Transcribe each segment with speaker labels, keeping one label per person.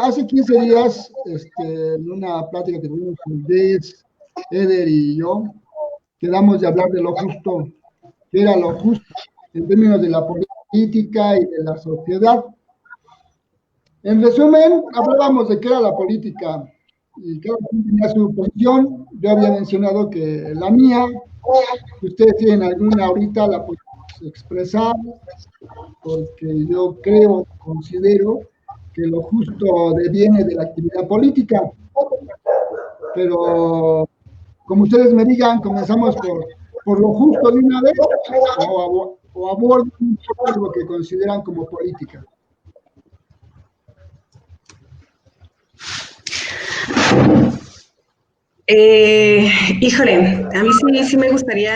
Speaker 1: hace 15 días, en una plática que tuvimos con Des, Eder y yo, quedamos de hablar de lo justo, que era lo justo en términos de la política y de la sociedad. En resumen, hablábamos de qué era la política y cada quien tenía su posición. Yo había mencionado que la mía, si ustedes tienen alguna ahorita, la podemos expresar, porque yo creo, considero que lo justo deviene de la actividad política, pero como ustedes me digan, comenzamos por lo justo de una vez o abordan un poco lo que consideran como política.
Speaker 2: Híjole, a mí sí me gustaría,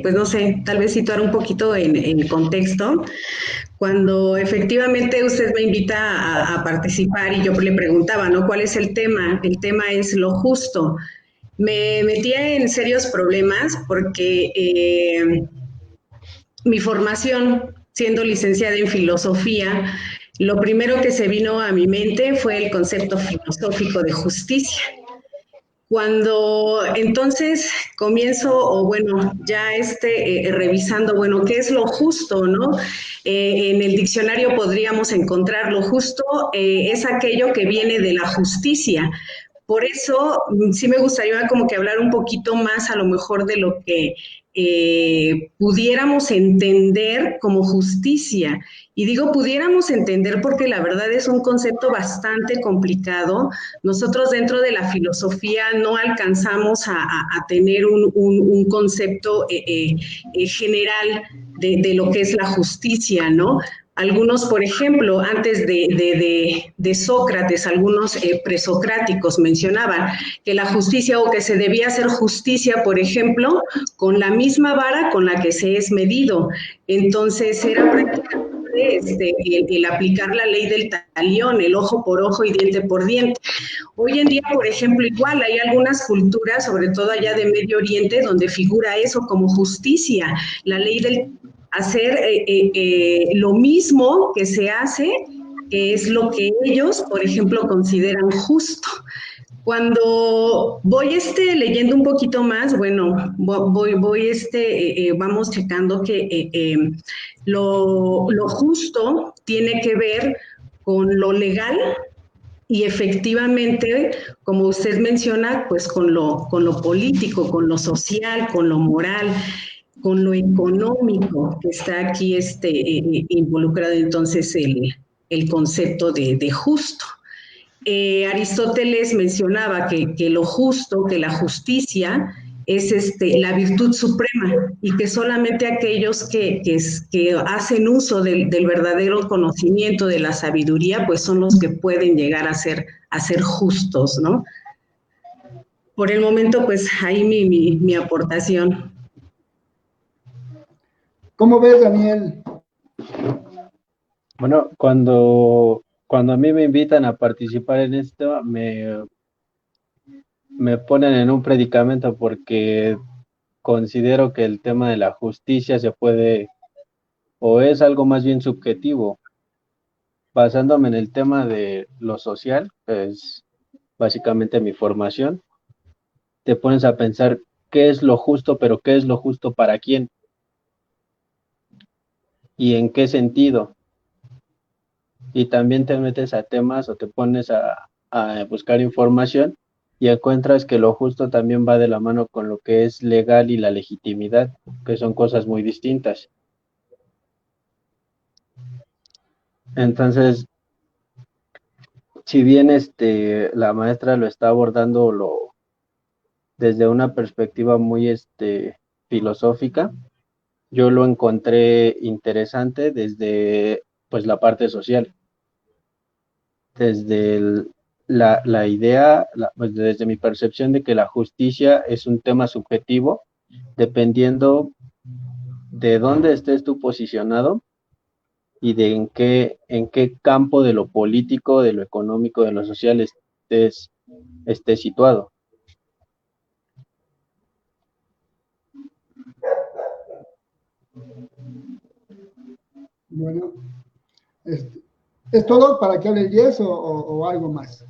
Speaker 2: pues no sé, tal vez situar un poquito en el contexto. Cuando efectivamente usted me invita a participar y yo le preguntaba, ¿no? ¿Cuál es el tema? El tema es lo justo. Me metía en serios problemas porque mi formación, siendo licenciada en filosofía, lo primero que se vino a mi mente fue el concepto filosófico de justicia. Cuando entonces comienzo, o bueno, ya revisando, bueno, ¿qué es lo justo, no? En el diccionario podríamos encontrar lo justo, es aquello que viene de la justicia. Por eso sí me gustaría como que hablar un poquito más a lo mejor de lo que pudiéramos entender como justicia. Y digo pudiéramos entender porque la verdad es un concepto bastante complicado. Nosotros dentro de la filosofía no alcanzamos a tener un concepto general de lo que es la justicia, ¿no? Algunos, por ejemplo, antes de Sócrates, algunos presocráticos mencionaban que la justicia o que se debía hacer justicia, por ejemplo, con la misma vara con la que se es medido. Entonces era prácticamente el aplicar la ley del talión, el ojo por ojo y diente por diente. Hoy en día, por ejemplo, igual hay algunas culturas, sobre todo allá de Medio Oriente, donde figura eso como justicia, la ley del hacer lo mismo que se hace, que es lo que ellos, por ejemplo, consideran justo. Cuando voy leyendo un poquito más, bueno, vamos checando que lo justo tiene que ver con lo legal y efectivamente, como usted menciona, pues con lo político, con lo social, con lo moral, con lo económico, que está aquí involucrado entonces el concepto de justo. Aristóteles mencionaba que lo justo, que la justicia es la virtud suprema y que solamente aquellos que hacen uso del verdadero conocimiento, de la sabiduría, pues son los que pueden llegar a ser justos, ¿no? Por el momento, pues ahí mi aportación.
Speaker 1: ¿Cómo ves, Daniel?
Speaker 3: Bueno, cuando a mí me invitan a participar en esto, me ponen en un predicamento porque considero que el tema de la justicia se puede, o es algo más bien subjetivo. Basándome en el tema de lo social, que es básicamente mi formación, te pones a pensar qué es lo justo, pero qué es lo justo para quién y en qué sentido. Y también te metes a temas o te pones a buscar información y encuentras que lo justo también va de la mano con lo que es legal y la legitimidad, que son cosas muy distintas. Entonces, si bien la maestra lo está abordando desde una perspectiva muy filosófica, yo lo encontré interesante desde pues la parte social, desde la idea, pues, desde mi percepción de que la justicia es un tema subjetivo, dependiendo de dónde estés tú posicionado y de en qué campo de lo político, de lo económico, de lo social estés situado.
Speaker 1: Bueno, este, ¿Es todo para que hable Jess o algo más?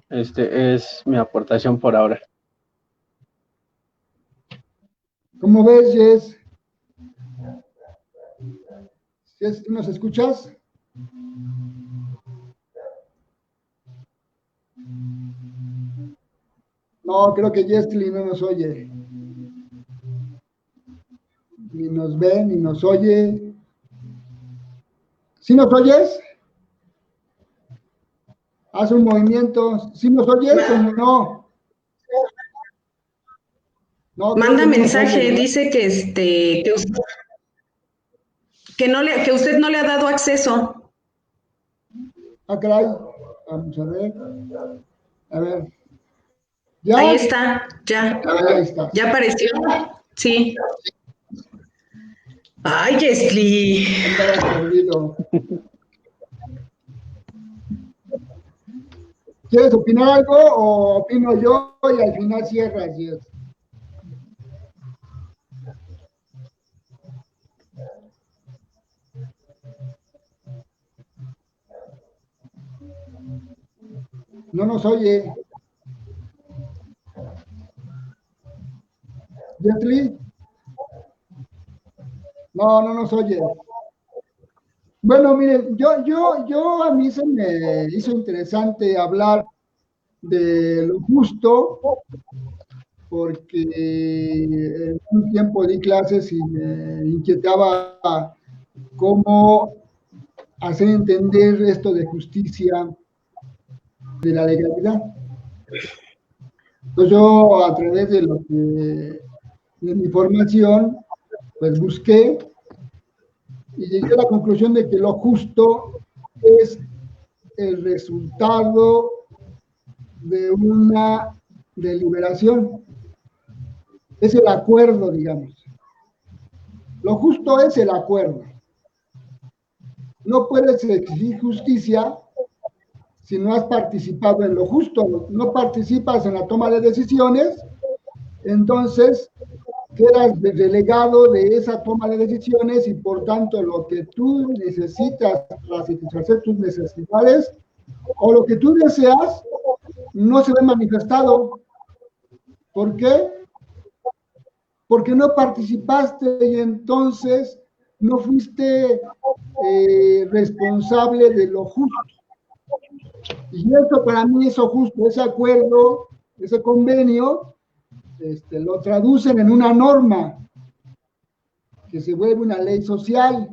Speaker 3: Es mi aportación por ahora.
Speaker 1: ¿Cómo ves, Jess? Jess, ¿nos escuchas? No, creo que Jessly no nos oye. Ni nos ve, ni nos oye. ¿Sí nos oyes? Haz un movimiento. ¿Sí nos oyes o no? No, creo
Speaker 2: Manda
Speaker 1: que no nos oye,
Speaker 2: mensaje,
Speaker 1: ¿verdad?
Speaker 2: dice que usted no le ha dado acceso.
Speaker 1: Ah, caray. Vamos a ver. A ver.
Speaker 2: Ahí
Speaker 1: ¿Ya?
Speaker 2: está, ya.
Speaker 1: Ahí estás.
Speaker 2: Ya apareció. Sí. Ay, Yesli.
Speaker 1: Andabas perdido. ¿Quieres opinar algo o opino yo y al final cierras, Jess? No nos oye. ¿Jessly? No, no nos oye. Bueno, miren, yo a mí se me hizo interesante hablar de lo justo, porque en un tiempo di clases y me inquietaba cómo hacer entender esto de justicia, de la legalidad. Entonces yo a través de lo que, de mi formación, pues busqué y llegué a la conclusión de que lo justo es el resultado de una deliberación, es el acuerdo, digamos. Lo justo es el acuerdo. No puedes exigir justicia si no has participado en lo justo, no participas en la toma de decisiones, entonces quedas relegado de esa toma de decisiones y por tanto lo que tú necesitas para satisfacer tus necesidades o lo que tú deseas no se ve manifestado. ¿Por qué? Porque no participaste y entonces no fuiste responsable de lo justo. Y eso para mí, eso justo, ese acuerdo, ese convenio, lo traducen en una norma que se vuelve una ley social.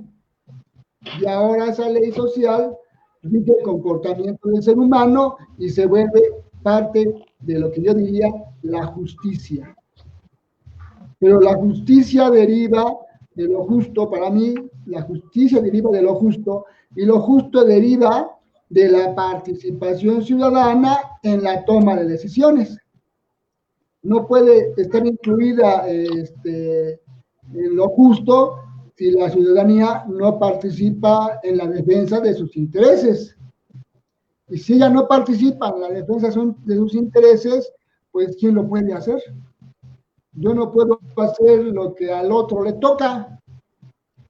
Speaker 1: Y ahora esa ley social rige el comportamiento del ser humano y se vuelve parte de lo que yo diría la justicia. Pero la justicia deriva de lo justo, para mí, la justicia deriva de lo justo y lo justo deriva de la participación ciudadana en la toma de decisiones. No puede estar incluida en lo justo si la ciudadanía no participa en la defensa de sus intereses. Y si ella no participa en la defensa de sus intereses, pues ¿quién lo puede hacer? Yo no puedo hacer lo que al otro le toca,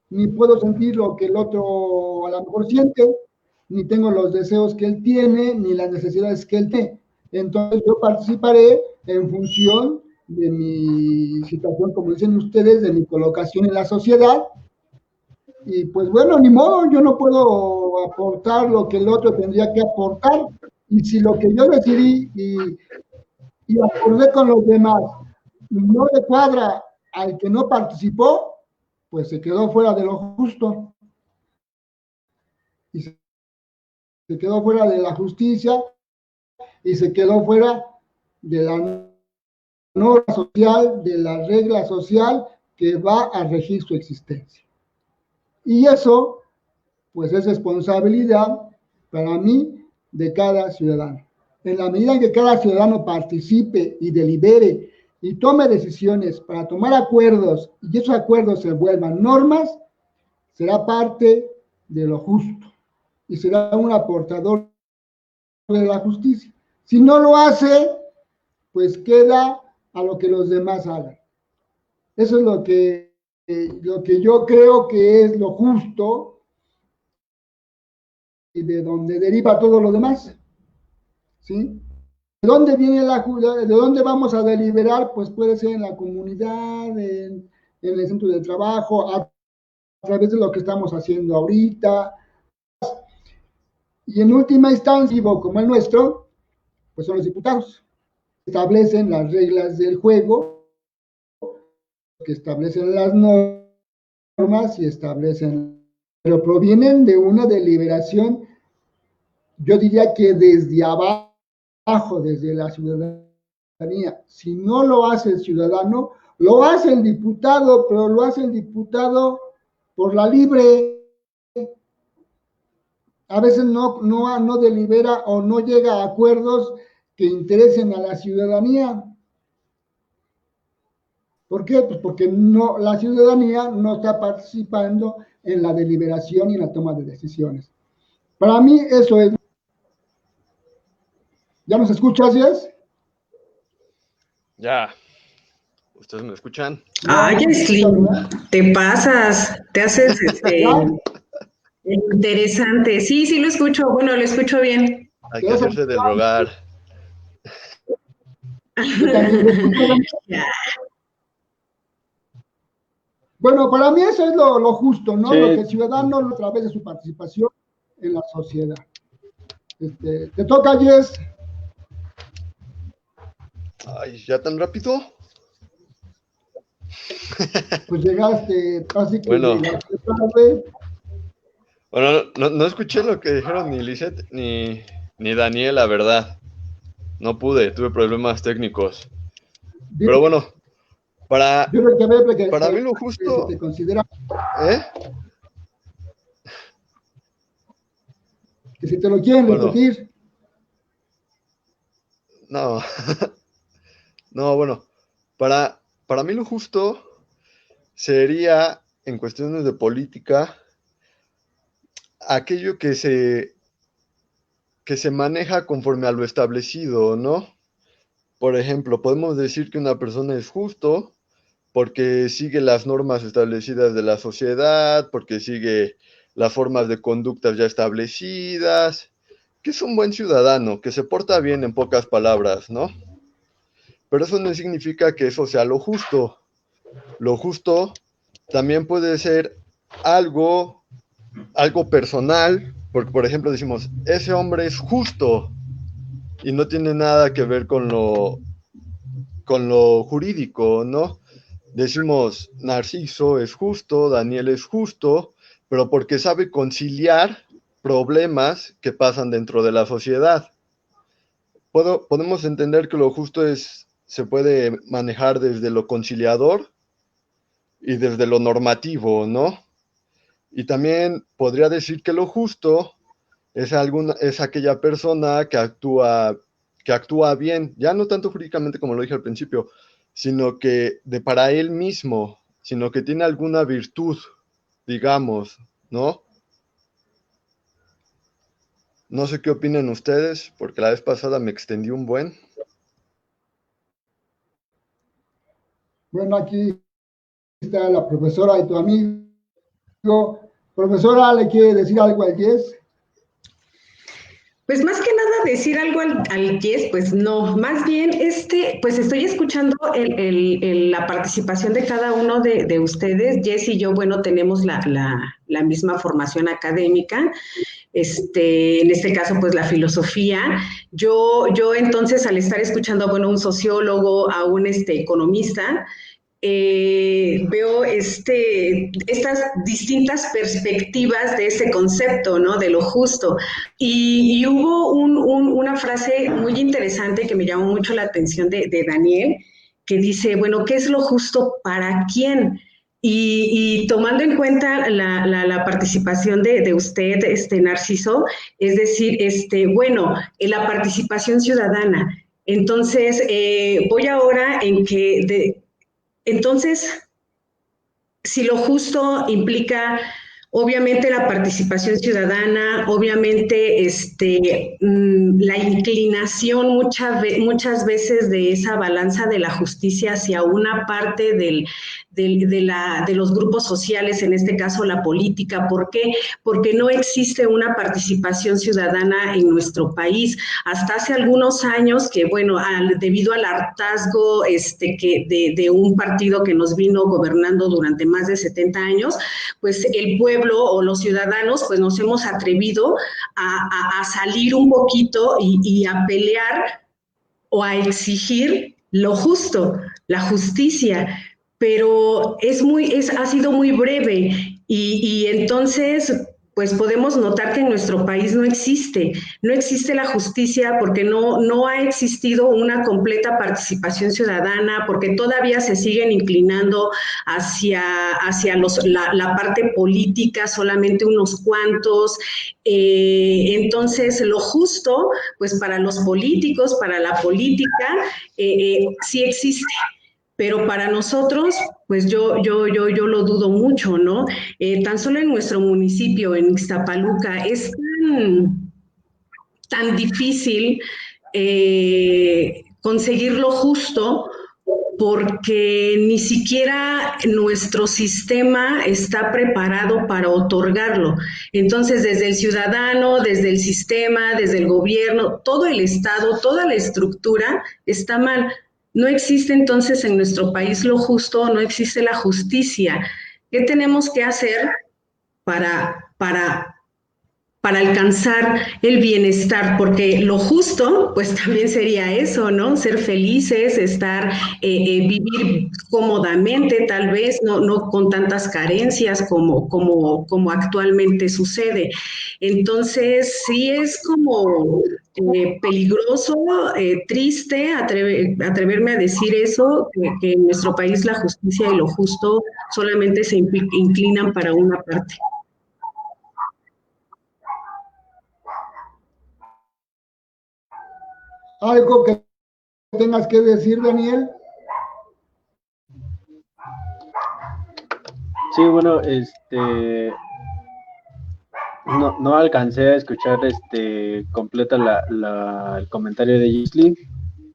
Speaker 1: ni puedo sentir lo que el otro a lo mejor siente, ni tengo los deseos que él tiene, ni las necesidades que él tiene. Entonces yo participaré en función de mi situación, como dicen ustedes, de mi colocación en la sociedad. Y pues bueno, ni modo, yo no puedo aportar lo que el otro tendría que aportar. Y si lo que yo decidí y acordé con los demás no le cuadra al que no participó, pues se quedó fuera de lo justo y se quedó fuera de la justicia y se quedó fuera de la norma social, de la regla social que va a regir su existencia. Y eso, pues es responsabilidad para mí de cada ciudadano. En la medida en que cada ciudadano participe y delibere y tome decisiones para tomar acuerdos y esos acuerdos se vuelvan normas, será parte de lo justo y será un aportador de la justicia. Si no lo hace, pues queda a lo que los demás hagan. Eso es lo que yo creo que es lo justo de donde deriva todo lo demás, ¿sí? ¿De dónde viene de dónde vamos a deliberar? Pues puede ser en la comunidad, en el centro de trabajo, a través de lo que estamos haciendo ahorita. Y en última instancia, como el nuestro, pues son los diputados. Establecen las reglas del juego, que establecen las normas y establecen, pero provienen de una deliberación, yo diría que desde abajo, desde la ciudadanía. Si no lo hace el ciudadano, lo hace el diputado, pero lo hace el diputado por la libre. A veces no delibera o no llega a acuerdos que interesen a la ciudadanía. ¿Por qué? Pues porque la ciudadanía no está participando en la deliberación y en la toma de decisiones. Para mí eso es. ¿Ya nos escuchas, Jess?
Speaker 4: Ya. ¿Ustedes me escuchan?
Speaker 2: Ay, Slim, te pasas, te haces interesante. Sí, sí lo escucho. Bueno, lo escucho bien.
Speaker 4: Hay que hacerse del rogar.
Speaker 1: Bueno, para mí eso es lo justo, ¿no?
Speaker 3: Sí.
Speaker 1: Lo que el ciudadano, a través de su participación en la sociedad. ¿Te toca, Jess?
Speaker 4: Ay, ¿ya tan rápido?
Speaker 1: Pues llegaste casi que
Speaker 4: Bueno.
Speaker 1: llegaste tarde.
Speaker 4: Bueno, no escuché lo que dijeron ni Lisette ni Daniel, la verdad. No pude, tuve problemas técnicos. Pero bueno, para mí lo justo...
Speaker 1: Se te considera...
Speaker 4: ¿Eh?
Speaker 1: Que si te lo quieren repetir.
Speaker 4: No. No, bueno. Para mí lo justo sería, en cuestiones de política, aquello que se maneja conforme a lo establecido, ¿no? Por ejemplo, podemos decir que una persona es justo porque sigue las normas establecidas de la sociedad, porque sigue las formas de conductas ya establecidas, que es un buen ciudadano, que se porta bien en pocas palabras, ¿no? Pero eso no significa que eso sea lo justo. Lo justo también puede ser algo personal, porque por ejemplo decimos, ese hombre es justo y no tiene nada que ver con lo jurídico, ¿no? Decimos, Narciso es justo, Daniel es justo, pero porque sabe conciliar problemas que pasan dentro de la sociedad. Podemos entender que lo justo se puede manejar desde lo conciliador y desde lo normativo, ¿no? Y también podría decir que lo justo es aquella persona que actúa bien, ya no tanto jurídicamente como lo dije al principio, sino que para él mismo, sino que tiene alguna virtud, digamos, ¿no? No sé qué opinan ustedes, porque la vez pasada me extendí un buen.
Speaker 1: Bueno, aquí está la profesora y tu amigo. Profesora, ¿le quiere decir algo al Jess?
Speaker 2: Pues más que nada decir algo al Jess, pues no, más bien pues estoy escuchando la participación de cada uno de ustedes. Jess y yo, bueno, tenemos la misma formación académica, en este caso, pues la filosofía. Yo entonces, al estar escuchando, bueno, un sociólogo, a un economista, veo estas distintas perspectivas de ese concepto, ¿no? De lo justo. Y hubo una frase muy interesante que me llamó mucho la atención de Daniel, que dice, bueno, ¿qué es lo justo para quién? Y tomando en cuenta la participación de usted, Narciso, es decir, bueno, la participación ciudadana. Entonces, voy ahora en que... Entonces, si lo justo implica, obviamente, la participación ciudadana, obviamente, la inclinación muchas veces de esa balanza de la justicia hacia una parte de los grupos sociales, en este caso la política. ¿Por qué? Porque no existe una participación ciudadana en nuestro país. Hasta hace algunos años que, bueno, debido al hartazgo de un partido que nos vino gobernando durante más de 70 años, pues el pueblo o los ciudadanos pues nos hemos atrevido a salir un poquito y a pelear o a exigir lo justo, la justicia, pero ha sido muy breve y entonces pues podemos notar que en nuestro país no existe la justicia porque no ha existido una completa participación ciudadana, porque todavía se siguen inclinando hacia la parte política, solamente unos cuantos. Entonces, lo justo, pues para los políticos, para la política, sí existe. Pero para nosotros, pues yo lo dudo mucho, ¿no? Tan solo en nuestro municipio, en Ixtapaluca, es tan difícil conseguir lo justo porque ni siquiera nuestro sistema está preparado para otorgarlo. Entonces, desde el ciudadano, desde el sistema, desde el gobierno, todo el Estado, toda la estructura está mal. No existe entonces en nuestro país lo justo, no existe la justicia. ¿Qué tenemos que hacer para alcanzar el bienestar? Porque lo justo, pues también sería eso, ¿no? Ser felices, vivir cómodamente, tal vez, no con tantas carencias como actualmente sucede. Entonces, sí es como peligroso, triste atreverme a decir eso, que en nuestro país la justicia y lo justo solamente se inclinan para una parte.
Speaker 1: ¿Algo que tengas que decir, Daniel?
Speaker 3: Sí, bueno, no alcancé a escuchar completa el comentario de Gisli,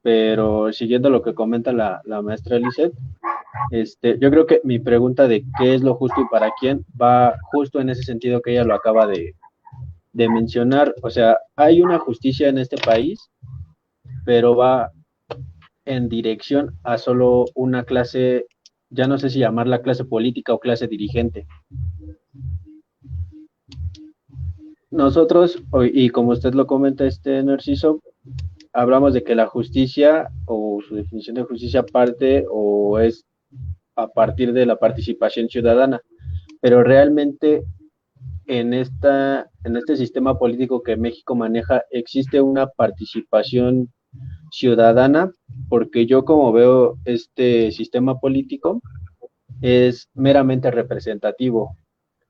Speaker 3: pero siguiendo lo que comenta la maestra Lisette, yo creo que mi pregunta de qué es lo justo y para quién va justo en ese sentido que ella lo acaba de mencionar. O sea, hay una justicia en este país, pero va en dirección a solo una clase, ya no sé si llamarla clase política o clase dirigente. Nosotros, y como usted lo comenta, Narciso, hablamos de que la justicia o su definición de justicia parte o es a partir de la participación ciudadana, pero realmente en este sistema político que México maneja existe una participación ciudadana, porque yo como veo este sistema político es meramente representativo.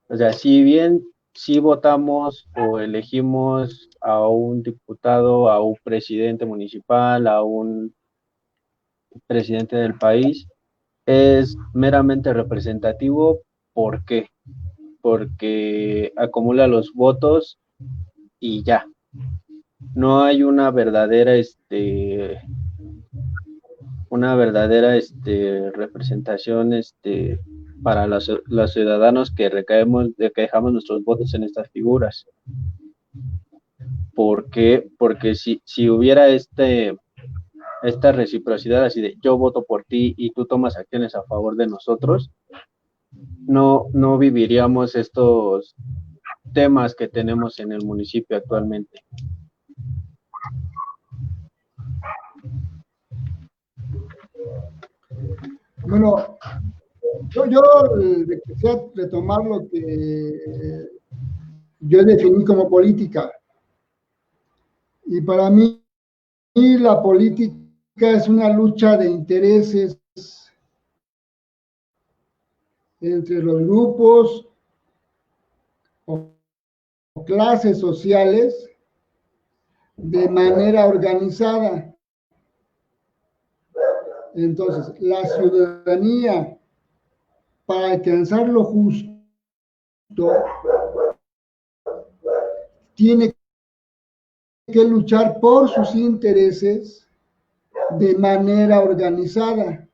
Speaker 3: O sea, si bien sí votamos o elegimos a un diputado, a un presidente municipal, a un presidente del país, es meramente representativo. ¿Por qué? Porque acumula los votos y ya. No hay una verdadera representación para los ciudadanos que dejamos nuestros votos en estas figuras. ¿Por qué? Porque si hubiera esta reciprocidad así de yo voto por ti y tú tomas acciones a favor de nosotros, no viviríamos estos temas que tenemos en el municipio actualmente.
Speaker 1: Bueno, yo quisiera retomar lo que yo definí como política. Y para mí la política es una lucha de intereses entre los grupos o clases sociales de manera organizada. Entonces, la ciudadanía, para alcanzar lo justo, tiene que luchar por sus intereses de manera organizada.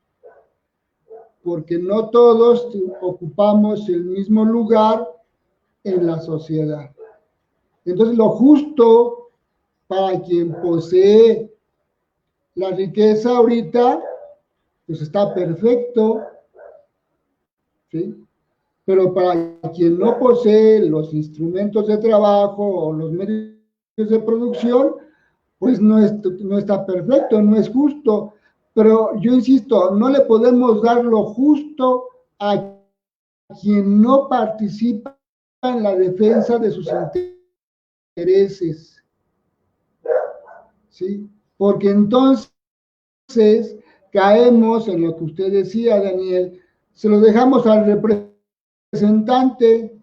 Speaker 1: porque no todos ocupamos el mismo lugar en la sociedad. Entonces, lo justo para quien posee la riqueza ahorita, pues está perfecto, ¿sí? Pero para quien no posee los instrumentos de trabajo o los medios de producción, pues no está perfecto, no es justo. Pero yo insisto, no le podemos dar lo justo a quien no participa en la defensa de sus intereses, ¿sí? Porque entonces caemos en lo que usted decía, Daniel, se lo dejamos al representante,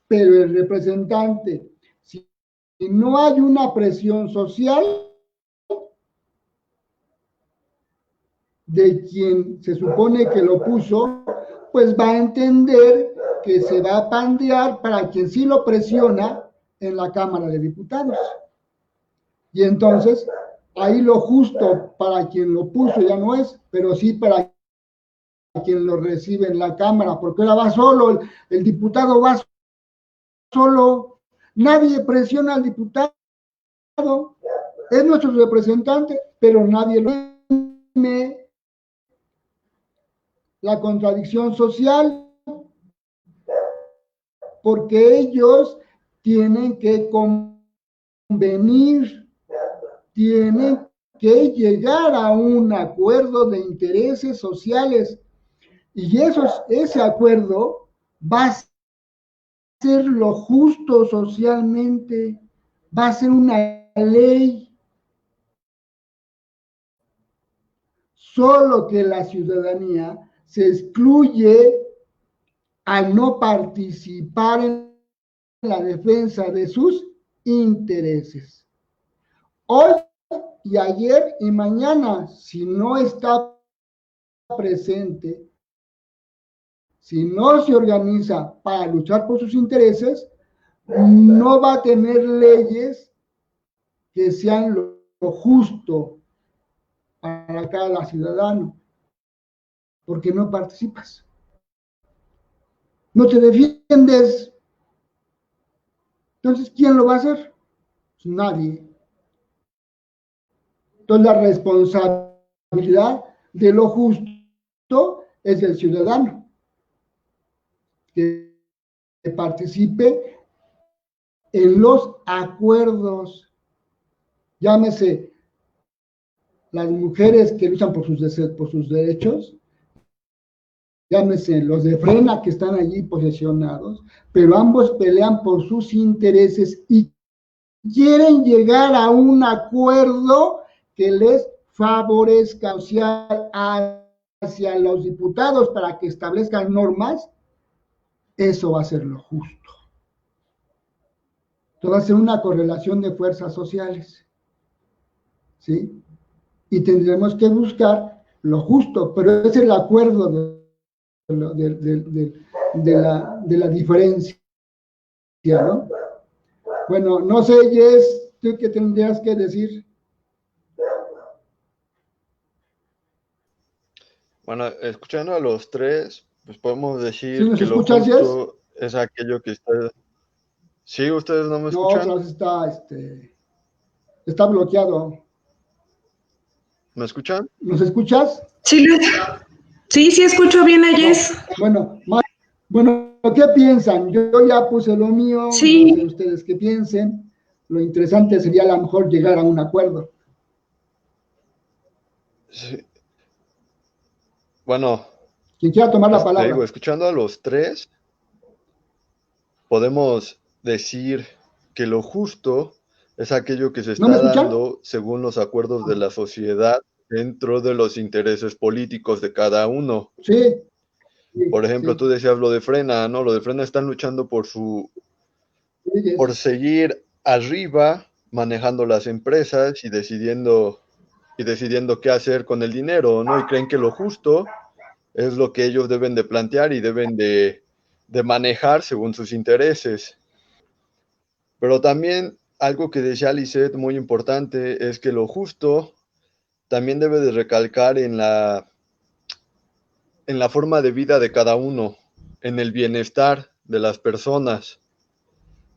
Speaker 1: pero el representante, si no hay una presión social de quien se supone que lo puso, pues va a entender que se va a pandear para quien sí lo presiona en la Cámara de Diputados. Y entonces, ahí lo justo para quien lo puso ya no es, pero sí para quien lo recibe en la Cámara, porque ahora va solo, el diputado va solo, nadie presiona al diputado, es nuestro representante, pero nadie lo teme. La contradicción social, porque ellos tienen que convenir, tienen que llegar a un acuerdo de intereses sociales, y ese acuerdo va a ser lo justo socialmente, va a ser una ley. Solo que la ciudadanía se excluye al no participar en la defensa de sus intereses. Hoy y ayer y mañana, si no está presente, si no se organiza para luchar por sus intereses, no va a tener leyes que sean lo justo para cada ciudadano, porque no participas. No te defiendes. Entonces, ¿quién lo va a hacer? Pues nadie. Entonces, la responsabilidad de lo justo es del ciudadano, que participe en los acuerdos. Llámese las mujeres que luchan por sus derechos, llámese los de Frena que están allí posesionados, pero ambos pelean por sus intereses y quieren llegar a un acuerdo que les favorezca social hacia los diputados para que establezcan normas. Eso va a ser lo justo. Esto va a ser una correlación de fuerzas sociales, ¿sí? Y tendremos que buscar lo justo, pero es el acuerdo de la diferencia, ¿no? Bueno, no sé, Jess, ¿tú qué tendrías que decir?
Speaker 4: Bueno, escuchando a los tres, pues podemos
Speaker 1: ¿Sí
Speaker 4: decir
Speaker 1: nos
Speaker 4: que lo
Speaker 1: escuchas, Jess?
Speaker 4: justo es aquello que ustedes... ¿Sí? ¿Ustedes no me
Speaker 1: No,
Speaker 4: escuchan?
Speaker 1: otra vez está bloqueado.
Speaker 4: ¿Me escuchan?
Speaker 1: ¿Nos escuchas?
Speaker 2: Sí, sí escucho bien a Jess.
Speaker 1: No. Bueno, ¿qué piensan? Yo ya puse lo mío, no sé
Speaker 2: Sí,
Speaker 1: ustedes qué piensen. Lo interesante sería a lo mejor llegar a un acuerdo.
Speaker 4: Sí. Bueno,
Speaker 1: Quien quiera tomar la
Speaker 4: te digo,
Speaker 1: palabra.
Speaker 4: escuchando a los tres, podemos decir que lo justo es aquello que se
Speaker 1: ¿No me
Speaker 4: está
Speaker 1: escuchan?
Speaker 4: dando según los acuerdos de la sociedad dentro de los intereses políticos de cada uno.
Speaker 1: Sí,
Speaker 4: Por ejemplo,
Speaker 1: sí,
Speaker 4: tú decías lo de Frena, ¿no? Lo de Frena están luchando por
Speaker 1: sí,
Speaker 4: por seguir arriba, manejando las empresas y decidiendo qué hacer con el dinero, ¿no? Y creen que lo justo es lo que ellos deben de plantear y deben de manejar según sus intereses. Pero también algo que decía Lisette muy importante es que lo justo también debe de recalcar en la forma de vida de cada uno, en el bienestar de las personas.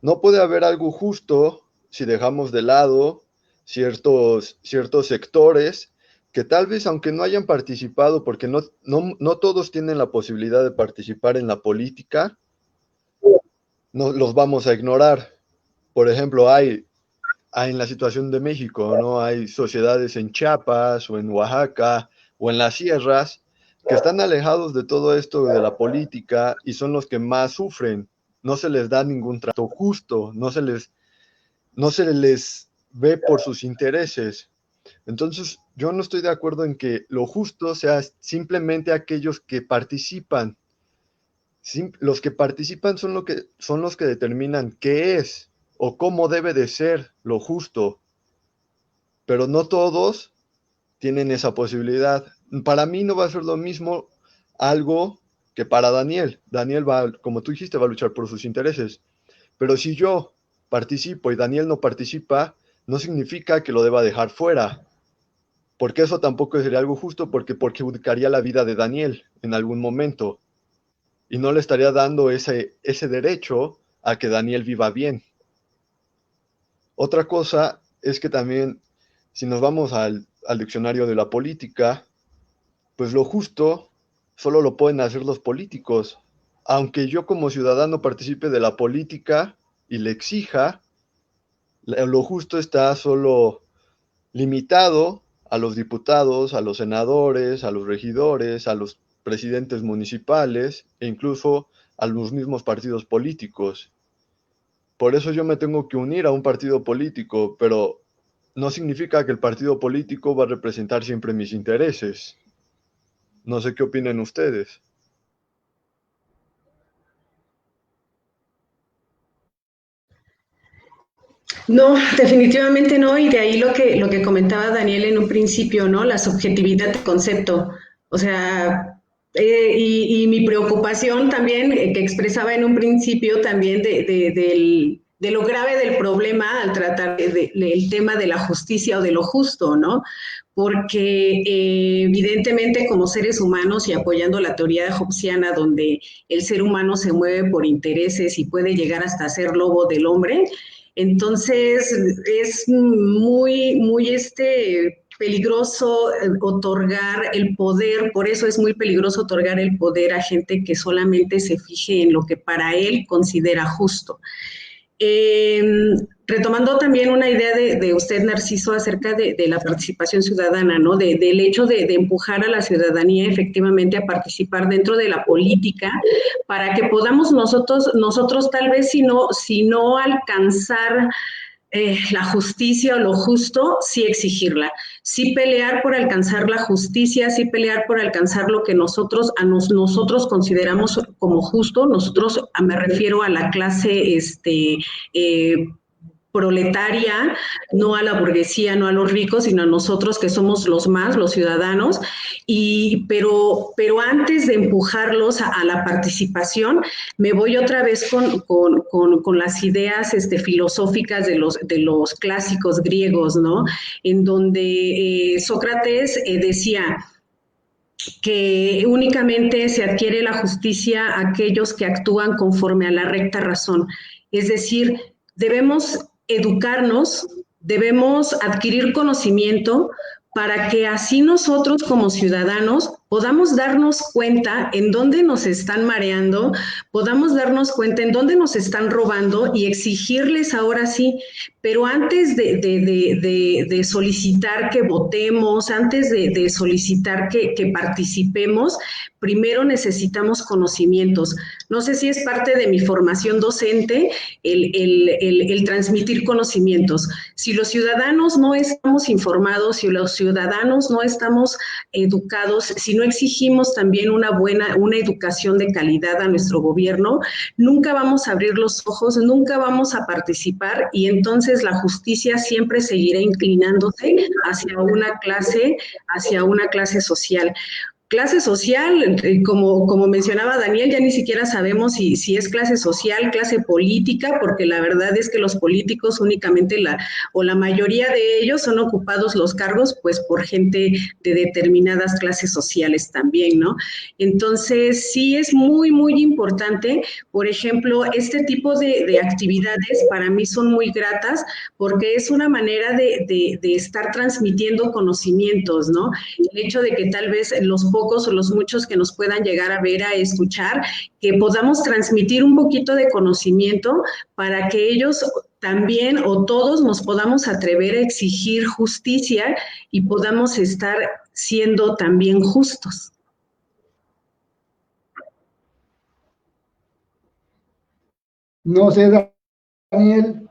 Speaker 4: No puede haber algo justo si dejamos de lado ciertos sectores que tal vez, aunque no hayan participado, porque no todos tienen la posibilidad de participar en la política, no los vamos a ignorar. Por ejemplo, hay en la situación de México, ¿no? Hay sociedades en Chiapas o en Oaxaca o en las sierras que están alejados de todo esto de la política y son los que más sufren. No se les da ningún trato justo, no se les ve por sus intereses. Entonces, yo no estoy de acuerdo en que lo justo sea simplemente aquellos que participan. Los que participan son los que determinan qué es o cómo debe de ser lo justo, pero no todos tienen esa posibilidad. Para mí no va a ser lo mismo algo que para Daniel. Daniel va, como tú dijiste, va a luchar por sus intereses, pero si yo participo y Daniel no participa, no significa que lo deba dejar fuera, porque eso tampoco sería algo justo, porque perjudicaría la vida de Daniel en algún momento, y no le estaría dando ese derecho a que Daniel viva bien. Otra cosa es que también, si nos vamos al diccionario de la política, pues lo justo solo lo pueden hacer los políticos. Aunque yo como ciudadano participe de la política y le exija, lo justo está solo limitado a los diputados, a los senadores, a los regidores, a los presidentes municipales e incluso a los mismos partidos políticos. Por eso yo me tengo que unir a un partido político, pero no significa que el partido político va a representar siempre mis intereses. No sé qué opinan ustedes.
Speaker 2: No, definitivamente no, y de ahí lo que comentaba Daniel en un principio, ¿no? La subjetividad del concepto. O sea, y mi preocupación también, que expresaba en un principio también de lo grave del problema al tratar el tema de la justicia o de lo justo, ¿no? Porque evidentemente como seres humanos y apoyando la teoría hobbesiana donde el ser humano se mueve por intereses y puede llegar hasta ser lobo del hombre, entonces es muy peligroso otorgar el poder, por eso es muy peligroso otorgar el poder a gente que solamente se fije en lo que para él considera justo. Retomando también una idea de usted, Narciso, acerca de la participación ciudadana, ¿no? Del hecho de empujar a la ciudadanía efectivamente a participar dentro de la política para que podamos nosotros tal vez si no alcanzar la justicia o lo justo, sí exigirla, sí pelear por alcanzar la justicia, sí pelear por alcanzar lo que nosotros consideramos como justo. Nosotros, me refiero a la clase proletaria, no a la burguesía, no a los ricos, sino a nosotros que somos los ciudadanos, pero antes de empujarlos a la participación, me voy otra vez con las ideas filosóficas de los clásicos griegos, ¿no? En donde Sócrates decía que únicamente se adquiere la justicia a aquellos que actúan conforme a la recta razón, es decir, debemos educarnos, debemos adquirir conocimiento para que así nosotros como ciudadanos podamos darnos cuenta en dónde nos están mareando, podamos darnos cuenta en dónde nos están robando y exigirles ahora sí, pero antes de solicitar que votemos, antes de solicitar que participemos, primero necesitamos conocimientos. No sé si es parte de mi formación docente el transmitir conocimientos. Si los ciudadanos no estamos informados, si los ciudadanos no estamos educados, si no exigimos también una educación de calidad a nuestro gobierno, nunca vamos a abrir los ojos, nunca vamos a participar y entonces la justicia siempre seguirá inclinándose hacia una clase social. clase social, como mencionaba Daniel, ya ni siquiera sabemos si es clase social, clase política, porque la verdad es que los políticos únicamente la mayoría de ellos son ocupados los cargos pues por gente de determinadas clases sociales también, ¿no? Entonces sí es muy, muy importante. Por ejemplo, este tipo de actividades para mí son muy gratas porque es una manera de estar transmitiendo conocimientos, ¿no? El hecho de que tal vez los pocos o los muchos que nos puedan llegar a ver, a escuchar, que podamos transmitir un poquito de conocimiento para que ellos también o todos nos podamos atrever a exigir justicia y podamos estar siendo también justos.
Speaker 1: No sé, Daniel.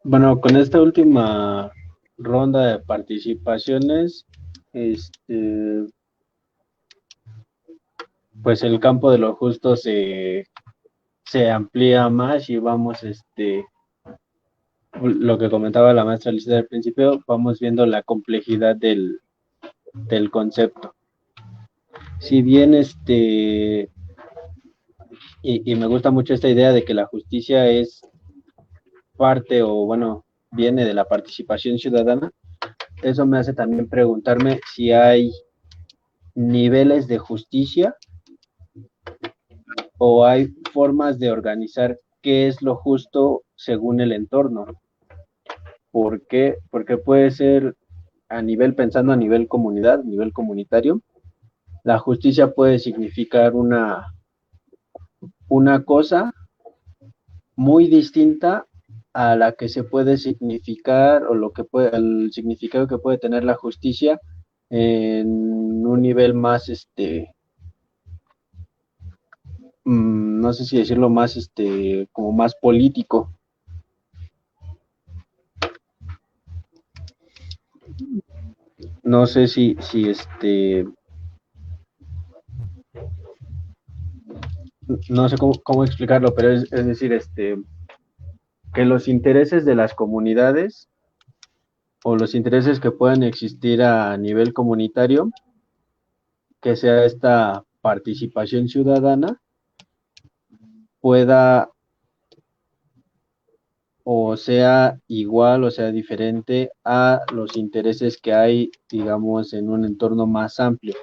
Speaker 3: Bueno, con esta última ronda de participaciones, pues el campo de lo justo se amplía más y vamos, lo que comentaba la maestra Alicia al principio, vamos viendo la complejidad del concepto. Si bien y me gusta mucho esta idea de que la justicia es parte o bueno, viene de la participación ciudadana, eso me hace también preguntarme si hay niveles de justicia o hay formas de organizar qué es lo justo según el entorno. ¿Por qué? Porque puede ser pensando a nivel comunidad, nivel comunitario, la justicia puede significar una cosa muy distinta a la que se puede significar o el significado que puede tener la justicia en un nivel más, no sé si decirlo más, como más político. No sé si no sé cómo explicarlo, pero es decir, que los intereses de las comunidades o los intereses que puedan existir a nivel comunitario, que sea esta participación ciudadana, pueda o sea igual o sea diferente a los intereses que hay, digamos, en un entorno más amplio.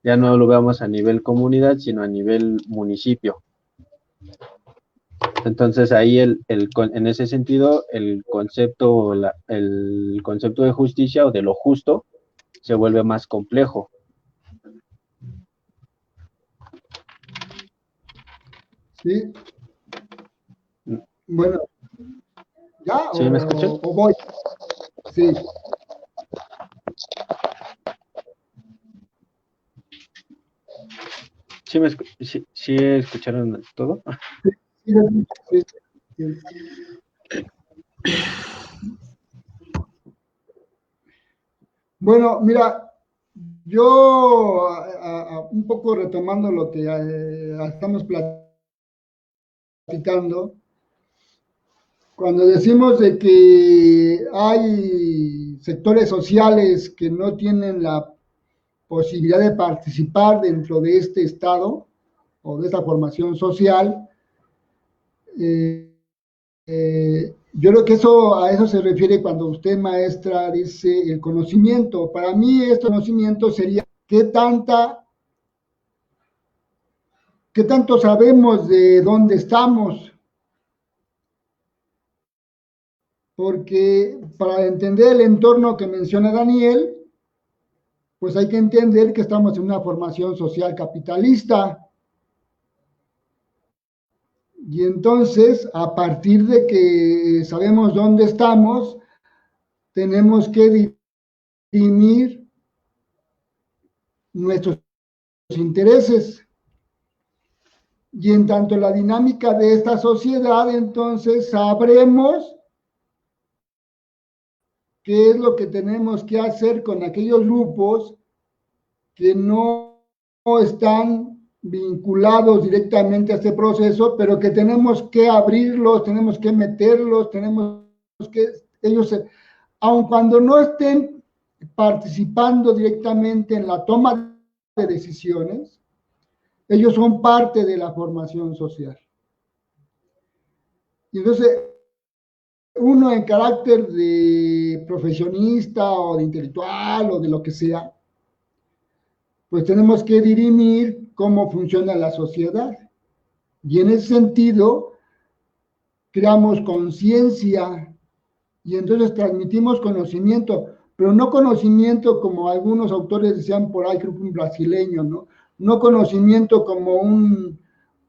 Speaker 3: Ya no lo veamos a nivel comunidad, sino a nivel municipio. Entonces ahí en ese sentido el concepto de justicia o de lo justo se vuelve más complejo.
Speaker 1: Sí. Bueno, ¿ya?
Speaker 3: ¿Sí me escuchan?
Speaker 1: ¿O voy? Sí.
Speaker 3: ¿Sí escucharon todo?
Speaker 1: Sí, sí, sí. Bueno, mira, yo un poco retomando lo que estamos platicando, cuando decimos de que hay sectores sociales que no tienen la posibilidad de participar dentro de este Estado o de esta formación social, yo creo que a eso se refiere cuando usted, maestra, dice el conocimiento. Para mí, este conocimiento sería qué tanto sabemos de dónde estamos, porque para entender el entorno que menciona Daniel, pues hay que entender que estamos en una formación social capitalista. Y entonces, a partir de que sabemos dónde estamos, tenemos que dirimir nuestros intereses. Y en tanto la dinámica de esta sociedad, entonces sabremos qué es lo que tenemos que hacer con aquellos grupos que no están vinculados directamente a este proceso, pero que tenemos que abrirlos, tenemos que meterlos, tenemos que ellos, aun cuando no estén participando directamente en la toma de decisiones, ellos son parte de la formación social. Y entonces, uno en carácter de profesionista o de intelectual o de lo que sea, pues tenemos que dirimir cómo funciona la sociedad. Y en ese sentido, creamos conciencia y entonces transmitimos conocimiento, pero no conocimiento como algunos autores decían por ahí, creo que un brasileño, ¿no? No conocimiento como un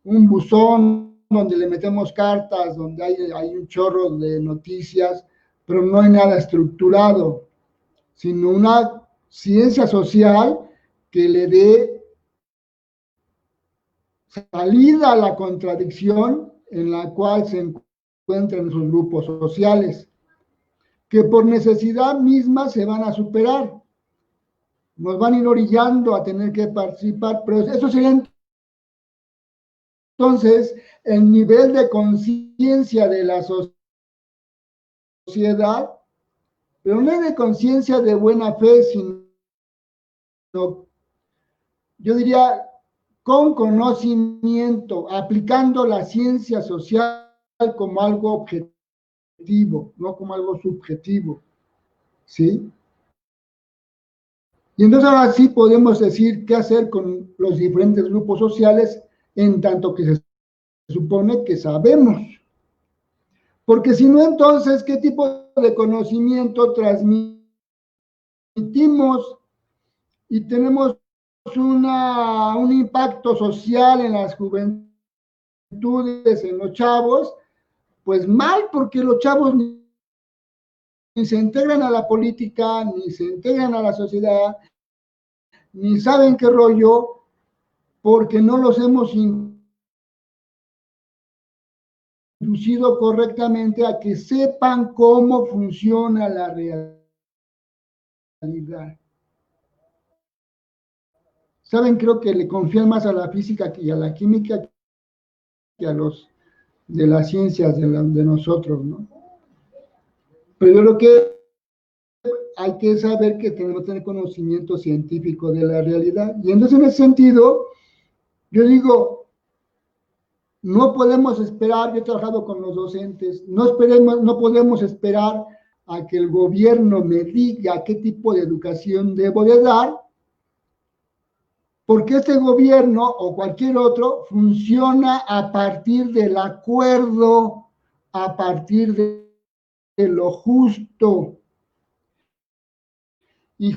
Speaker 1: buzón donde le metemos cartas, donde hay un chorro de noticias, pero no hay nada estructurado, sino una ciencia social que le dé salida a la contradicción en la cual se encuentran esos grupos sociales, que por necesidad misma se van a superar, nos van a ir orillando a tener que participar, pero eso sería entonces el nivel de conciencia de la sociedad, pero no es de conciencia de buena fe, sino, yo diría, con conocimiento, aplicando la ciencia social como algo objetivo, no como algo subjetivo, ¿sí? Y entonces ahora sí podemos decir qué hacer con los diferentes grupos sociales en tanto que se supone que sabemos. Porque si no, entonces, ¿qué tipo de conocimiento transmitimos? Y tenemos un impacto social en las juventudes, en los chavos, pues mal, porque los chavos ni se integran a la política, ni se integran a la sociedad, ni saben qué rollo, porque no los hemos inducido correctamente a que sepan cómo funciona la realidad. Saben, creo que le confían más a la física y a la química que a los de las ciencias de nosotros, ¿no? Pero yo creo que hay que saber que tenemos que tener conocimiento científico de la realidad. Y entonces, en ese sentido, yo digo, no podemos esperar, yo he trabajado con los docentes, no podemos esperar a que el gobierno me diga qué tipo de educación debo de dar, porque este gobierno o cualquier otro funciona a partir del acuerdo, a partir de lo justo. Y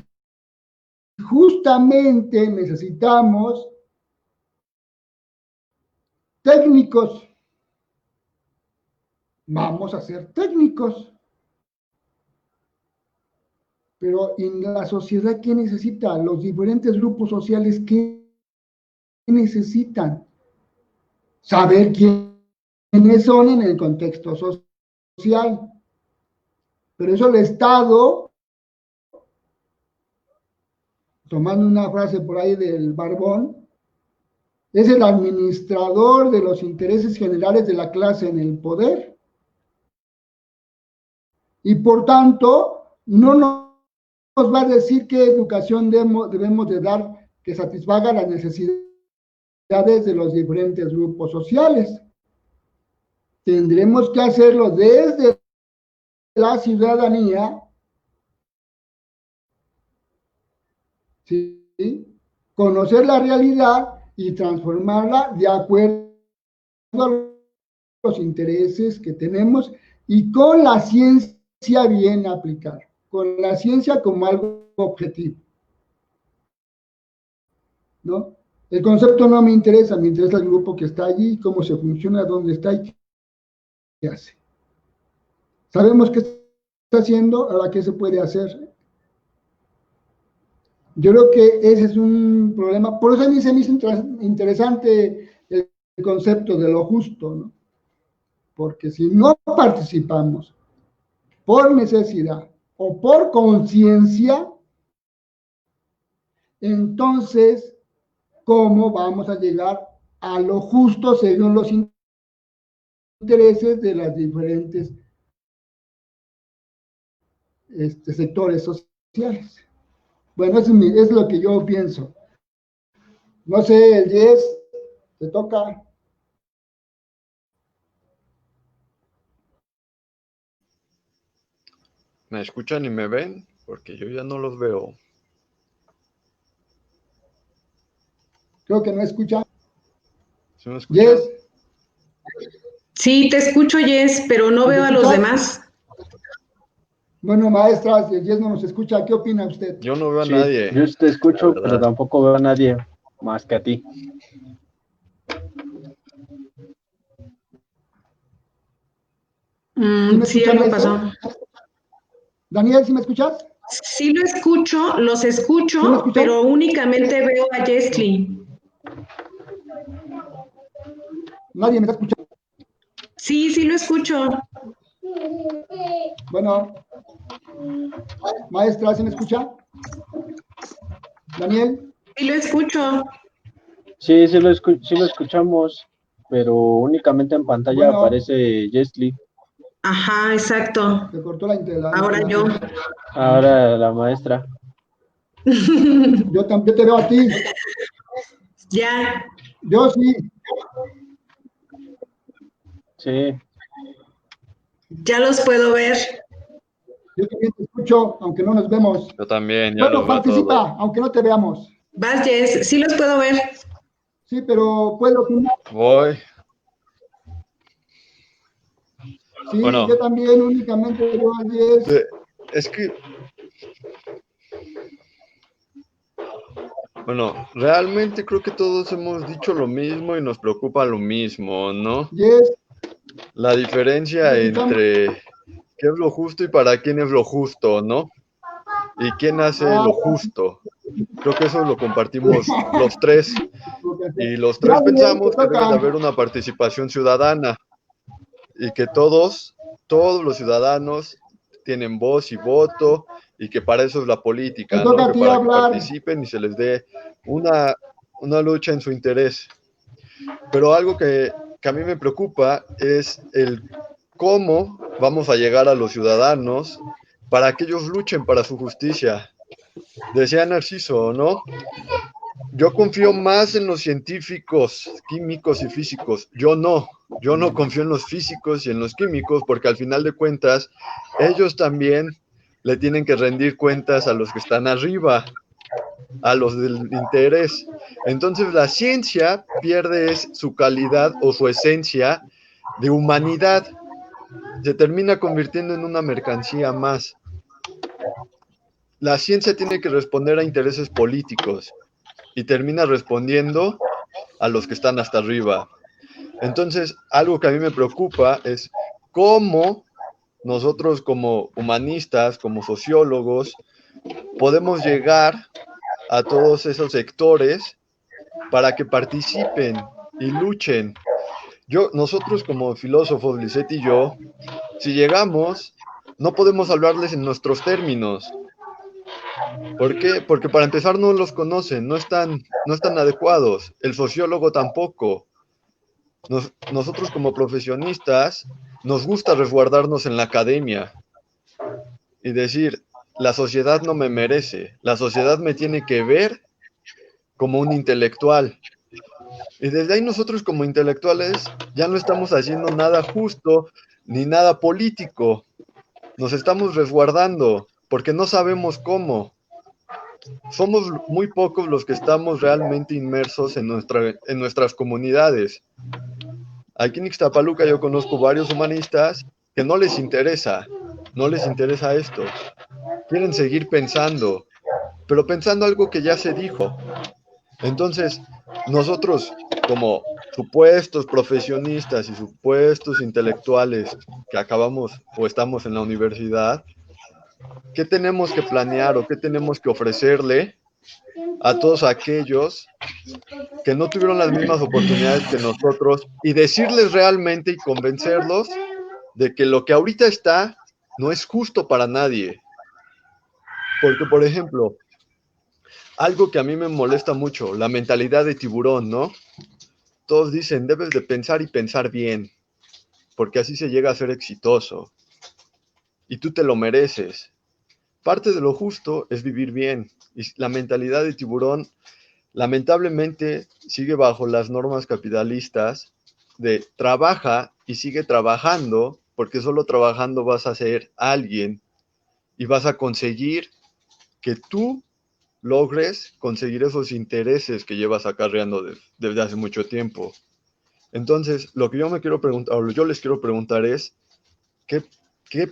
Speaker 1: justamente necesitamos técnicos. Vamos a ser técnicos. Pero en la sociedad, ¿qué necesita? Los diferentes grupos sociales, ¿qué necesitan? Saber quiénes son en el contexto social. Pero eso el Estado, tomando una frase por ahí del Barbón, es el administrador de los intereses generales de la clase en el poder. Y por tanto, no nos va a decir qué educación debemos de dar que satisfaga las necesidades de los diferentes grupos sociales. Tendremos que hacerlo desde la ciudadanía, ¿sí? Conocer la realidad y transformarla de acuerdo a los intereses que tenemos y con la ciencia bien aplicada, con la ciencia como algo objetivo, ¿no? El concepto no me interesa el grupo que está allí, cómo se funciona, dónde está y qué hace. Sabemos qué está haciendo, ahora qué se puede hacer. Yo creo que ese es un problema, por eso a mí se me hizo interesante el concepto de lo justo, ¿no? Porque si no participamos por necesidad o por conciencia, entonces, cómo vamos a llegar a lo justo según los intereses de las diferentes sectores sociales. Bueno, es lo que yo pienso. No sé, el 10, te toca.
Speaker 4: ¿Me escuchan y me ven? Porque yo ya no los veo.
Speaker 1: Creo que no escucha.
Speaker 4: ¿Sí me escuchan?
Speaker 1: Yes.
Speaker 2: Sí, te escucho, Jess, pero no
Speaker 1: ¿Me
Speaker 2: veo a los
Speaker 1: escuchas?
Speaker 2: demás.
Speaker 1: Bueno, maestras, el Yes no nos escucha. ¿Qué opina usted?
Speaker 4: Yo no veo a
Speaker 3: Sí,
Speaker 4: nadie.
Speaker 3: yo te escucho,
Speaker 4: la
Speaker 3: pero
Speaker 4: verdad.
Speaker 3: tampoco veo a nadie más que a ti.
Speaker 1: ¿Sí me
Speaker 2: Sí,
Speaker 1: escuchan,
Speaker 2: algo
Speaker 1: maestro?
Speaker 2: pasó.
Speaker 1: Daniel, ¿sí me escuchas?
Speaker 2: Sí lo escucho, los
Speaker 1: ¿Sí me
Speaker 2: escucho,
Speaker 1: escuchan?
Speaker 2: pero únicamente veo a Jesly.
Speaker 1: Nadie me está escuchando.
Speaker 2: Sí, sí lo escucho.
Speaker 1: Bueno, maestra, ¿sí me escucha? Daniel,
Speaker 2: Sí lo escucho.
Speaker 3: Sí, sí lo escuchamos, pero únicamente en pantalla
Speaker 1: bueno,
Speaker 3: aparece Jesly.
Speaker 2: Ajá, exacto.
Speaker 1: se cortó la
Speaker 2: Ahora yo.
Speaker 1: internet.
Speaker 3: Ahora la maestra.
Speaker 1: Yo también te veo a ti.
Speaker 2: Ya,
Speaker 1: Yo sí.
Speaker 3: Sí,
Speaker 2: ya los puedo ver.
Speaker 1: Yo también te escucho, aunque no nos vemos.
Speaker 4: Yo también, ya
Speaker 1: Bueno,
Speaker 4: los veo a todos.
Speaker 1: participa, aunque no te veamos.
Speaker 2: Vas, Jess, sí los puedo ver.
Speaker 1: Sí, pero puedo opinar.
Speaker 4: Voy.
Speaker 1: Sí,
Speaker 4: Bueno,
Speaker 1: yo también únicamente veo a 10.
Speaker 4: es que, bueno, realmente creo que todos hemos dicho lo mismo y nos preocupa lo mismo, ¿no?
Speaker 1: 10,
Speaker 4: La
Speaker 1: ¿sí te
Speaker 4: diferencia
Speaker 1: escuchamos?
Speaker 4: entre qué es lo justo y para quién es lo justo, ¿no? Y quién hace
Speaker 1: Ah,
Speaker 4: lo justo. Creo que eso lo compartimos los tres. Y los
Speaker 1: ya,
Speaker 4: tres
Speaker 1: Daniel, te
Speaker 4: pensamos que debe de
Speaker 1: toca.
Speaker 4: haber una participación ciudadana y que todos los ciudadanos tienen voz y voto y que para eso es la
Speaker 1: Te
Speaker 4: política, ¿no?
Speaker 1: toca a
Speaker 4: Que
Speaker 1: ti
Speaker 4: para que
Speaker 1: hablar.
Speaker 4: participen y se les dé una lucha en su interés. Pero algo que a mí me preocupa es el cómo vamos a llegar a los ciudadanos para que ellos luchen para su justicia. Decía Narciso, ¿no? Yo confío más en los científicos, químicos y físicos. Yo no confío en los físicos y en los químicos porque al final de cuentas ellos también le tienen que rendir cuentas a los que están arriba, a los del interés. Entonces la ciencia pierde su calidad o su esencia de humanidad. Se termina convirtiendo en una mercancía más. La ciencia tiene que responder a intereses políticos y termina respondiendo a los que están hasta arriba. Entonces, algo que a mí me preocupa es cómo nosotros como humanistas, como sociólogos, podemos llegar a todos esos sectores para que participen y luchen. Nosotros como filósofos, Lisette y yo, si llegamos, no podemos hablarles en nuestros términos. ¿Por qué? Porque para empezar no los conocen, no están adecuados. El sociólogo tampoco. Nosotros como profesionistas nos gusta resguardarnos en la academia y decir, la sociedad no me merece, la sociedad me tiene que ver como un intelectual. Y desde ahí nosotros como intelectuales ya no estamos haciendo nada justo ni nada político. Nos estamos resguardando porque no sabemos cómo. Somos muy pocos los que estamos realmente inmersos en nuestras comunidades. Aquí en Ixtapaluca yo conozco varios humanistas que no les interesa esto. Quieren seguir pensando, pero pensando algo que ya se dijo. Entonces, nosotros como supuestos profesionistas y supuestos intelectuales que acabamos o estamos en la universidad, ¿qué tenemos que planear o qué tenemos que ofrecerle a todos aquellos que no tuvieron las mismas oportunidades que nosotros y decirles realmente y convencerlos de que lo que ahorita está no es justo para nadie? Porque, por ejemplo, algo que a mí me molesta mucho, la mentalidad de tiburón, ¿no? Todos dicen, debes de pensar y pensar bien, porque así se llega a ser exitoso. Y tú te lo mereces. Parte de lo justo es vivir bien. Y la mentalidad de tiburón, lamentablemente, sigue bajo las normas capitalistas de trabaja y sigue trabajando, porque solo trabajando vas a ser alguien y vas a conseguir que tú logres conseguir esos intereses que llevas acarreando desde hace mucho tiempo. Entonces, lo que yo me quiero preguntar, o yo les quiero preguntar es, ¿qué, qué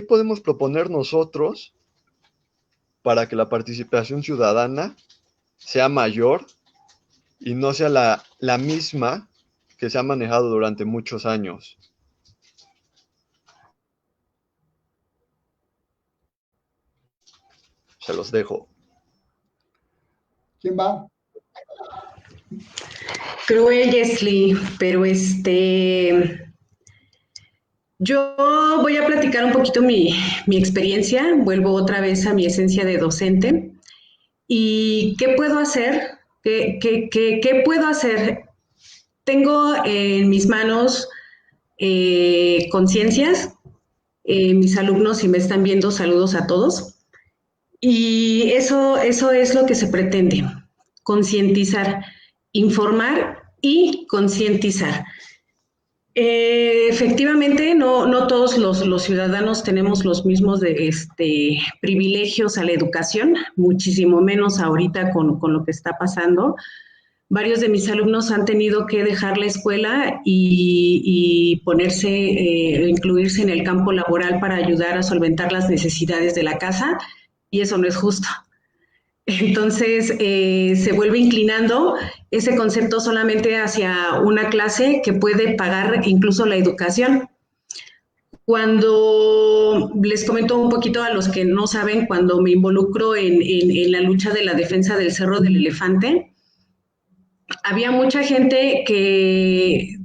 Speaker 4: podemos proponer nosotros para que la participación ciudadana sea mayor y no sea la misma que se ha manejado durante muchos años? Se los dejo.
Speaker 1: ¿Quién va?
Speaker 2: Cruel, Yesli, pero yo voy a platicar un poquito mi experiencia, vuelvo otra vez a mi esencia de docente. ¿Y qué puedo hacer? ¿Qué puedo hacer? Tengo en mis manos conciencias, mis alumnos, si me están viendo, saludos a todos. Y eso es lo que se pretende, concientizar, informar y concientizar. Efectivamente, no todos los ciudadanos tenemos los mismos privilegios a la educación, muchísimo menos ahorita con lo que está pasando. Varios de mis alumnos han tenido que dejar la escuela y ponerse, incluirse en el campo laboral para ayudar a solventar las necesidades de la casa, y eso no es justo. Entonces, se vuelve inclinando ese concepto solamente hacia una clase que puede pagar incluso la educación. Cuando les comento un poquito a los que no saben, cuando me involucro en la lucha de la defensa del Cerro del Elefante, había mucha gente que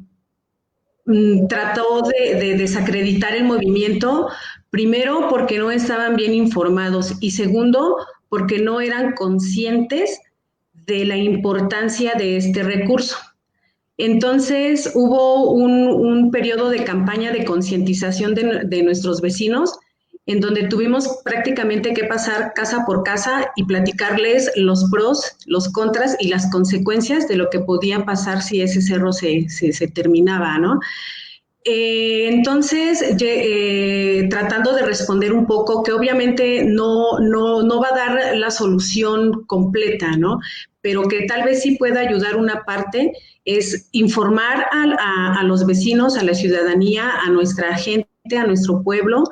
Speaker 2: trató de desacreditar el movimiento, primero porque no estaban bien informados y segundo porque no eran conscientes de la importancia de este recurso. Entonces hubo un periodo de campaña de concientización de nuestros vecinos en donde tuvimos prácticamente que pasar casa por casa y platicarles los pros, los contras y las consecuencias de lo que podía pasar si ese cerro se terminaba, ¿no? Entonces, tratando de responder un poco, que obviamente no va a dar la solución completa, ¿no? Pero que tal vez sí pueda ayudar una parte, es informar a los vecinos, a la ciudadanía, a nuestra gente, a nuestro pueblo,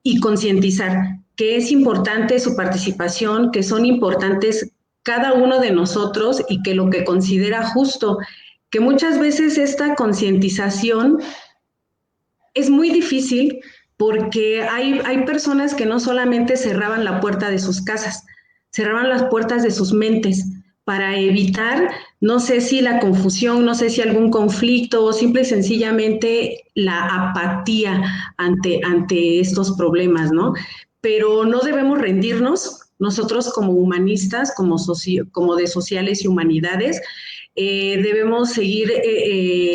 Speaker 2: y concientizar que es importante su participación, que son importantes cada uno de nosotros y que lo que considera justo, que muchas veces esta concientización es muy difícil porque hay personas que no solamente cerraban la puerta de sus casas, cerraban las puertas de sus mentes para evitar, no sé si la confusión, no sé si algún conflicto o simple y sencillamente la apatía ante estos problemas, ¿no? Pero no debemos rendirnos. Nosotros como humanistas, como de sociales y humanidades, debemos seguir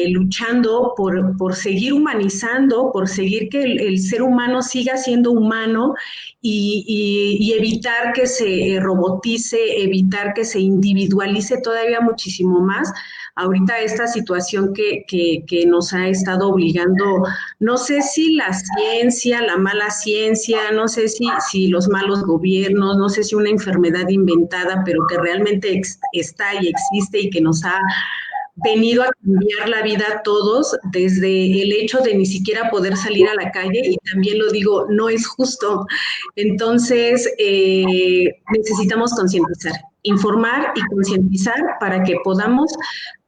Speaker 2: luchando por seguir humanizando, por seguir que el ser humano siga siendo humano y evitar que se robotice, evitar que se individualice todavía muchísimo más. Ahorita esta situación que nos ha estado obligando, no sé si la ciencia, la mala ciencia, no sé si los malos gobiernos, no sé si una enfermedad inventada, pero que realmente está y existe y que nos ha venido a cambiar la vida a todos, desde el hecho de ni siquiera poder salir a la calle, y también lo digo, no es justo. Entonces, necesitamos concientizar, informar y concientizar para que podamos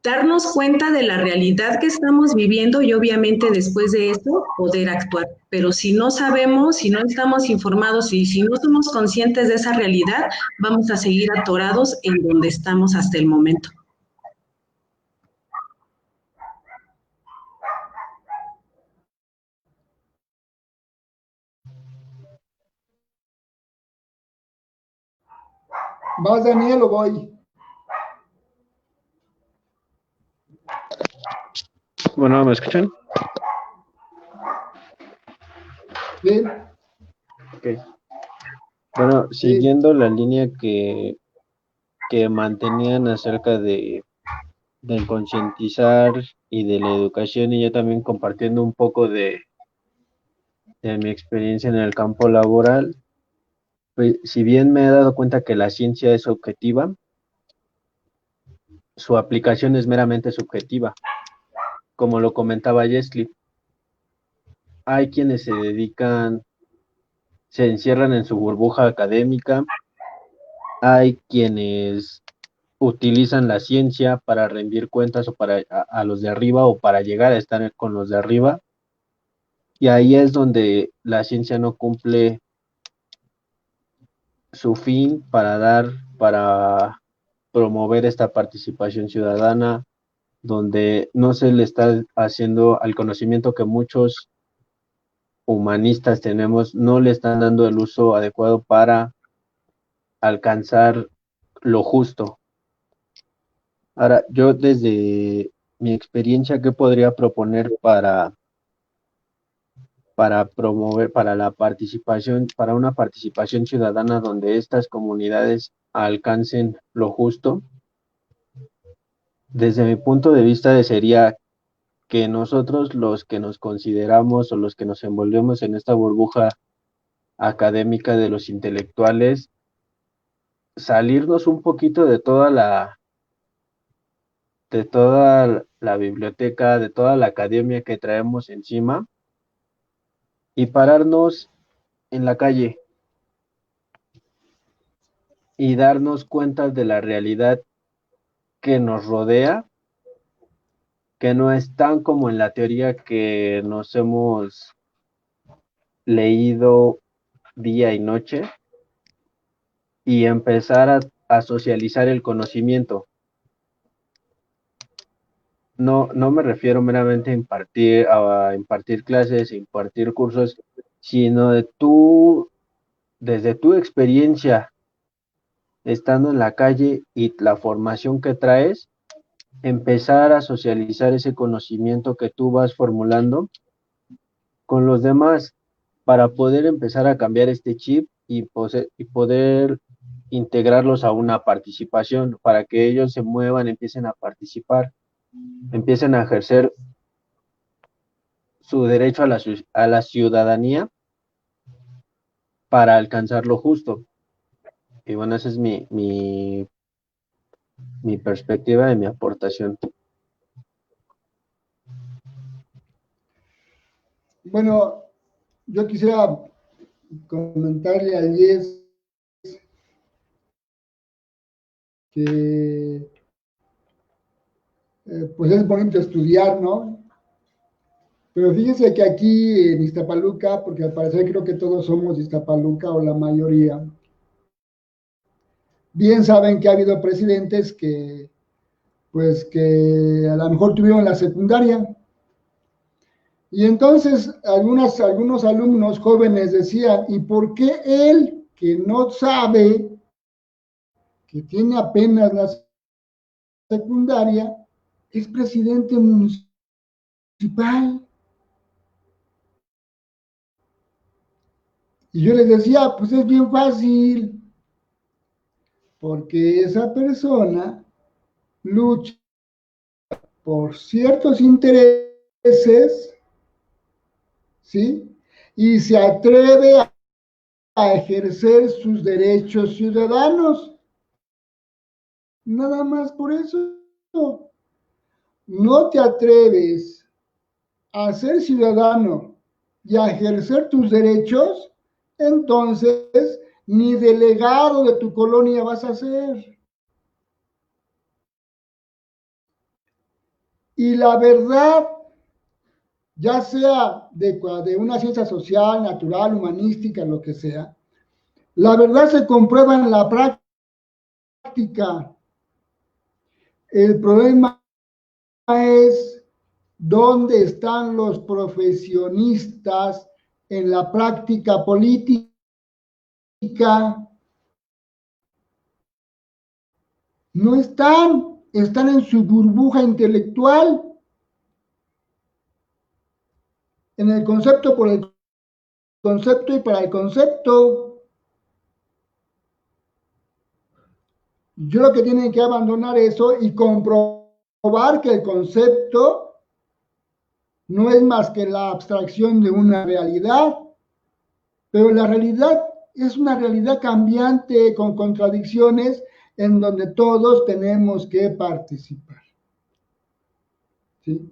Speaker 2: darnos cuenta de la realidad que estamos viviendo y obviamente después de eso poder actuar. Pero si no sabemos, si no estamos informados y si no somos conscientes de esa realidad, vamos a seguir atorados en donde estamos hasta el momento.
Speaker 1: ¿Vas, Daniel, o voy?
Speaker 3: Bueno, ¿me escuchan?
Speaker 1: Sí,
Speaker 3: Ok. Bueno,
Speaker 1: sí.
Speaker 3: siguiendo la línea que mantenían acerca del concientizar y de la educación, y yo también compartiendo un poco de mi experiencia en el campo laboral, pues, si bien me he dado cuenta que la ciencia es objetiva, su aplicación es meramente subjetiva. Como lo comentaba Jesly, hay quienes se encierran en su burbuja académica, hay quienes utilizan la ciencia para rendir cuentas o para a los de arriba o para llegar a estar con los de arriba, y ahí es donde la ciencia no cumple su fin para promover esta participación ciudadana, donde no se le está haciendo al conocimiento que muchos humanistas tenemos, no le están dando el uso adecuado para alcanzar lo justo. Ahora, yo desde mi experiencia, ¿qué podría proponer para promover, para la participación, para una participación ciudadana donde estas comunidades alcancen lo justo? Desde mi punto de vista sería que nosotros, los que nos consideramos o los que nos envolvemos en esta burbuja académica de los intelectuales, salirnos un poquito de toda la biblioteca, de toda la academia que traemos encima, y pararnos en la calle y darnos cuenta de la realidad que nos rodea, que no es tan como en la teoría que nos hemos leído día y noche, y empezar a socializar el conocimiento. No me refiero meramente a impartir clases, a impartir cursos, sino desde tu experiencia, estando en la calle y la formación que traes, empezar a socializar ese conocimiento que tú vas formulando con los demás, para poder empezar a cambiar este chip y poder integrarlos a una participación, para que ellos se muevan, empiecen a participar, empiecen a ejercer su derecho a la ciudadanía para alcanzar lo justo. Y bueno, esa es mi perspectiva y mi aportación.
Speaker 1: Bueno, yo quisiera comentarle a Yes que pues es bonito estudiar, ¿no? Pero fíjense que aquí en Iztapaluca, porque al parecer creo que todos somos de Iztapaluca o la mayoría, bien saben que ha habido presidentes que, pues que a lo mejor tuvieron la secundaria. Y entonces algunos alumnos jóvenes decían, ¿y por qué él, que no sabe, que tiene apenas la secundaria, es presidente municipal? Y yo les decía, pues es bien fácil, porque esa persona lucha por ciertos intereses, ¿sí? Y se atreve a ejercer sus derechos ciudadanos. Nada más por eso. No te atreves a ser ciudadano y a ejercer tus derechos, entonces ni delegado de tu colonia vas a ser. Y la verdad, ya sea de una ciencia social, natural, humanística, lo que sea, la verdad se comprueba en la práctica. El problema es dónde están los profesionistas en la práctica política. No están, están en su burbuja intelectual, en el concepto por el concepto y para el concepto. Yo creo que tienen que abandonar eso y comprobar que el concepto no es más que la abstracción de una realidad, pero la realidad es una realidad cambiante con contradicciones en donde todos tenemos que participar. ¿Sí?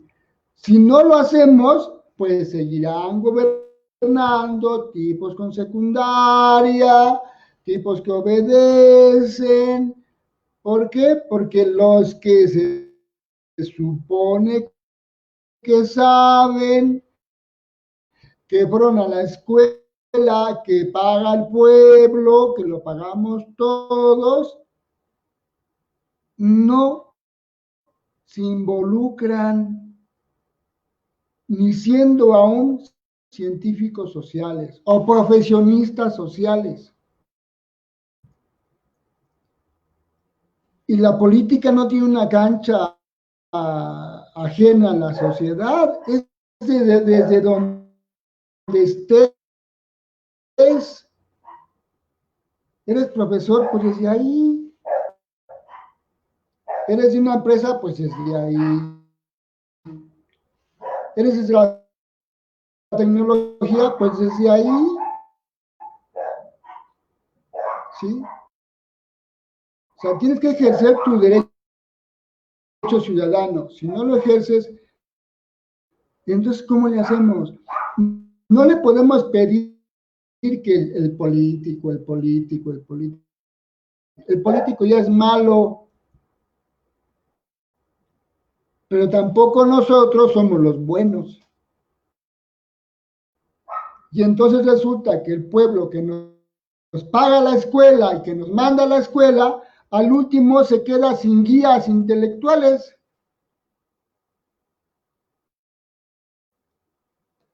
Speaker 1: Si no lo hacemos, pues seguirán gobernando tipos con secundaria, tipos que obedecen. ¿Por qué? Porque los que se supone que saben, que fueron a la escuela, que paga el pueblo, que lo pagamos todos, no se involucran ni siendo aún científicos sociales o profesionistas sociales. Y la política no tiene una cancha ajena a la sociedad, es desde donde estés. Eres profesor, pues desde ahí. Eres de una empresa, pues desde ahí. Eres desde la tecnología, pues desde ahí. ¿Sí? O sea, tienes que ejercer tu derecho ciudadano. Si no lo ejerces, entonces, ¿cómo le hacemos? No le podemos pedir que el político ya es malo, pero tampoco nosotros somos los buenos. Y entonces resulta que el pueblo que nos paga la escuela y que nos manda a la escuela, al último se queda sin guías intelectuales,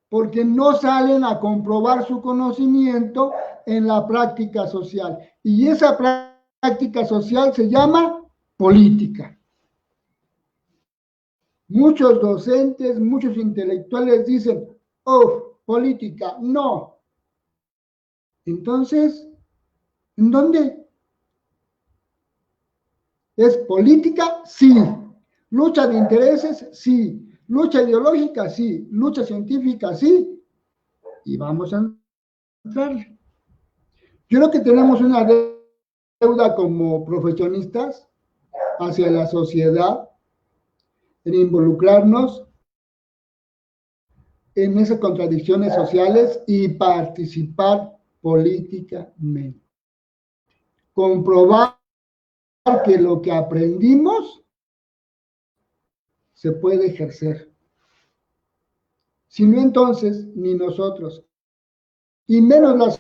Speaker 1: porque no salen a comprobar su conocimiento en la práctica social. Y esa práctica social se llama política. Muchos docentes, muchos intelectuales dicen, oh, política, no. Entonces, ¿en dónde? ¿Es política? Sí. ¿Lucha de intereses? Sí. ¿Lucha ideológica? Sí. ¿Lucha científica? Sí. Y vamos a entrar. Yo creo que tenemos una deuda como profesionistas hacia la sociedad en involucrarnos en esas contradicciones sociales y participar políticamente. Comprobar que lo que aprendimos se puede ejercer. Si no, entonces, ni nosotros, y menos la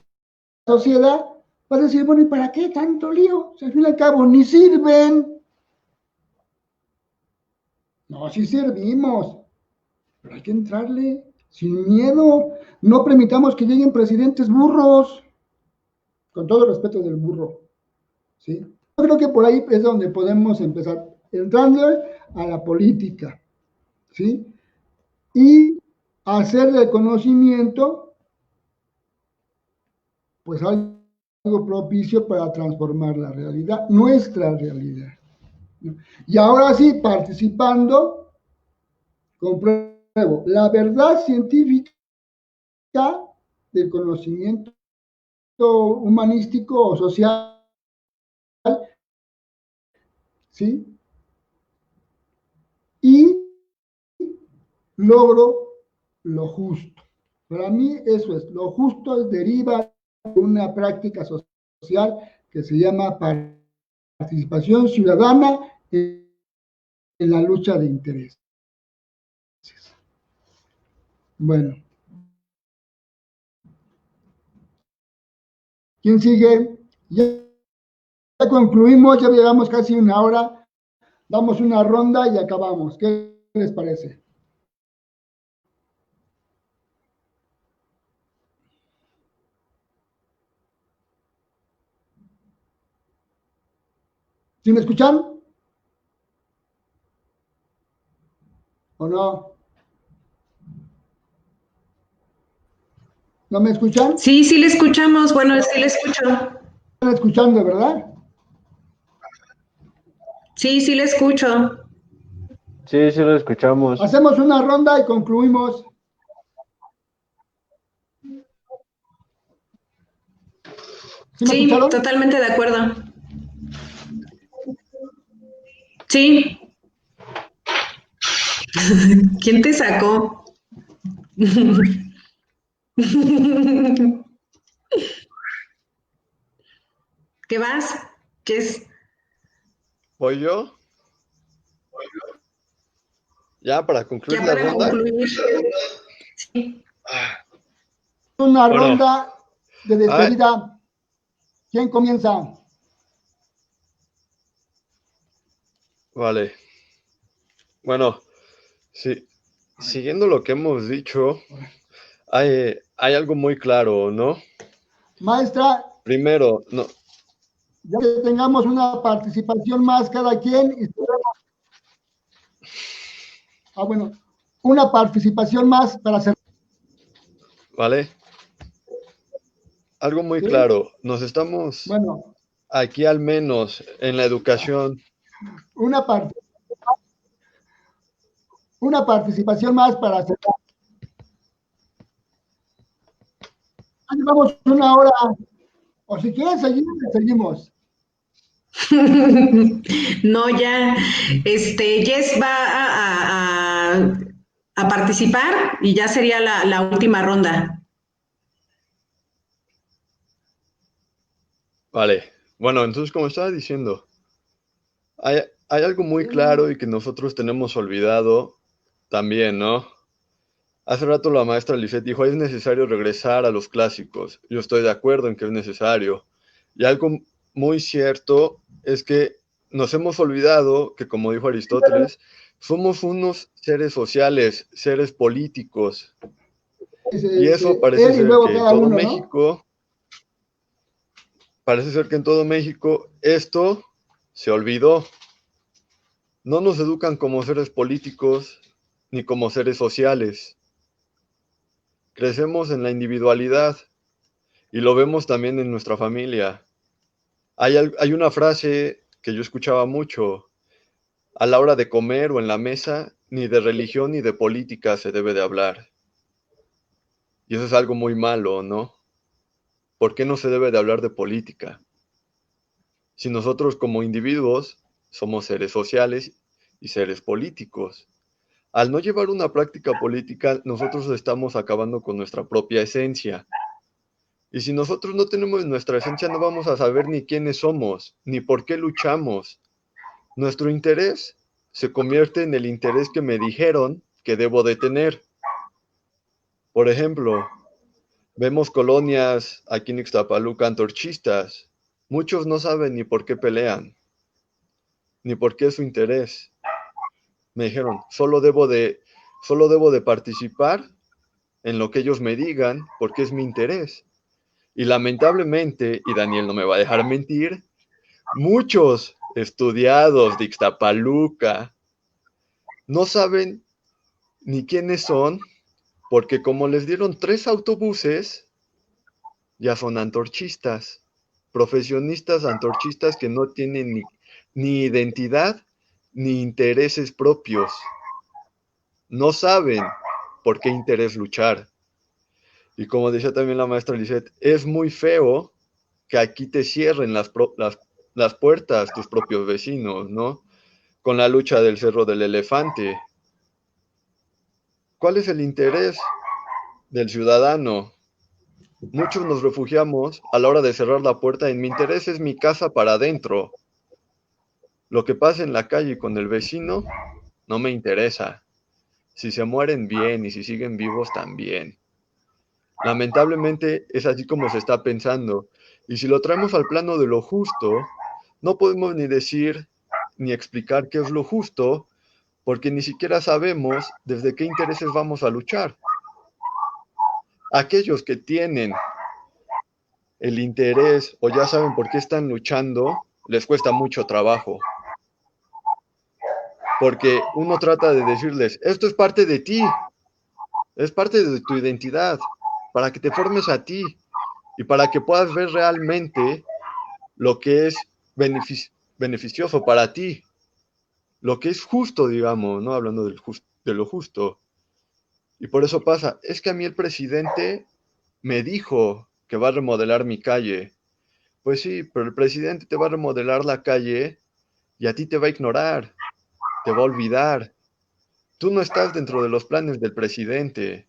Speaker 1: sociedad, va a decir, bueno, ¿y para qué tanto lío? Si al fin y al cabo ni sirven. No, sí servimos, pero hay que entrarle sin miedo. No permitamos que lleguen presidentes burros, con todo el respeto del burro, ¿sí? Yo creo que por ahí es donde podemos empezar, entrando a la política, ¿sí? Y hacer del conocimiento, pues algo propicio para transformar la realidad, nuestra realidad, ¿no? Y ahora sí, participando, compruebo la verdad científica del conocimiento humanístico o social, ¿sí? Y logro lo justo. Para mí eso es, lo justo deriva de una práctica social que se llama participación ciudadana en la lucha de intereses. Bueno, ¿quién sigue? Ya concluimos, ya llegamos casi una hora, damos una ronda y acabamos. ¿Qué les parece? ¿Sí me escuchan? ¿O no? ¿No me escuchan?
Speaker 2: Sí, sí le escuchamos. Bueno, sí le escucho.
Speaker 1: ¿Están escuchando, verdad?
Speaker 2: Sí, sí le escucho.
Speaker 3: Sí, sí lo escuchamos.
Speaker 1: Hacemos una ronda y concluimos. ¿Sí me
Speaker 2: Sí,
Speaker 1: escucharon?
Speaker 2: totalmente de acuerdo. Sí. ¿Quién te sacó? ¿Qué vas? ¿Qué es?
Speaker 4: ¿Voy yo? Ya para concluir
Speaker 2: Ya
Speaker 4: la
Speaker 2: para
Speaker 4: ronda.
Speaker 2: concluir. Sí.
Speaker 1: Una
Speaker 4: Bueno,
Speaker 1: ronda de
Speaker 4: ah,
Speaker 1: despedida. ¿Quién comienza?
Speaker 4: vale. Bueno, sí, siguiendo lo que hemos dicho, hay algo muy claro, ¿no?
Speaker 1: Maestra,
Speaker 4: Primero, no,
Speaker 1: ya que tengamos una participación más cada quien. Bueno, una participación más para hacer.
Speaker 4: ¿vale? Algo muy
Speaker 1: ¿Sí?
Speaker 4: claro, nos estamos
Speaker 1: Bueno,
Speaker 4: aquí al menos en la educación,
Speaker 1: una, part una participación más para hacer. Llevamos una hora. O si quieren seguir, seguimos.
Speaker 2: No, ya, Jess va a participar y ya sería la última ronda.
Speaker 4: ¿vale? Bueno, entonces como estaba diciendo, hay algo muy claro y que nosotros tenemos olvidado también, ¿no? Hace rato la maestra Lisette dijo, es necesario regresar a los clásicos. Yo estoy de acuerdo en que es necesario. Y algo muy cierto es que nos hemos olvidado que, como dijo Aristóteles, somos unos seres sociales, seres políticos. Y eso parece
Speaker 1: Él y
Speaker 4: ser
Speaker 1: luego
Speaker 4: que en
Speaker 1: cada
Speaker 4: todo
Speaker 1: uno, ¿no?
Speaker 4: México, esto se olvidó. No nos educan como seres políticos ni como seres sociales. Crecemos en la individualidad y lo vemos también en nuestra familia. Hay una frase que yo escuchaba mucho, a la hora de comer o en la mesa, ni de religión ni de política se debe de hablar. Y eso es algo muy malo, ¿no? ¿Por qué no se debe de hablar de política? Si nosotros como individuos somos seres sociales y seres políticos. Al no llevar una práctica política, nosotros estamos acabando con nuestra propia esencia. Y si nosotros no tenemos nuestra esencia, no vamos a saber ni quiénes somos, ni por qué luchamos. Nuestro interés se convierte en el interés que me dijeron que debo de tener. Por ejemplo, vemos colonias aquí en Ixtapaluca antorchistas. Muchos no saben ni por qué pelean, ni por qué es su interés. Me dijeron, solo debo de participar en lo que ellos me digan porque es mi interés. Y lamentablemente, y Daniel no me va a dejar mentir, muchos estudiados de Ixtapaluca no saben ni quiénes son, porque como les dieron 3 autobuses, ya son antorchistas, profesionistas antorchistas que no tienen ni identidad ni intereses propios. No saben por qué interés luchar. Y como decía también la maestra Lisette, es muy feo que aquí te cierren las puertas tus propios vecinos, ¿no? Con la lucha del Cerro del Elefante. ¿Cuál es el interés del ciudadano? Muchos nos refugiamos a la hora de cerrar la puerta en mi interés es mi casa para adentro. Lo que pasa en la calle con el vecino no me interesa. Si se mueren bien y si siguen vivos también. Lamentablemente es así como se está pensando. Y si lo traemos al plano de lo justo, no podemos ni decir ni explicar qué es lo justo, porque ni siquiera sabemos desde qué intereses vamos a luchar. Aquellos que tienen el interés o ya saben por qué están luchando, les cuesta mucho trabajo. porque uno trata de decirles, esto es parte de ti, es parte de tu identidad, para que te formes a ti y para que puedas ver realmente lo que es beneficioso para ti, lo que es justo, digamos, ¿no? Hablando de lo justo. Y por eso pasa, es que a mí el presidente me dijo que va a remodelar mi calle. Pues sí, pero el presidente te va a remodelar la calle y a ti te va a ignorar, te va a olvidar. Tú no estás dentro de los planes del presidente.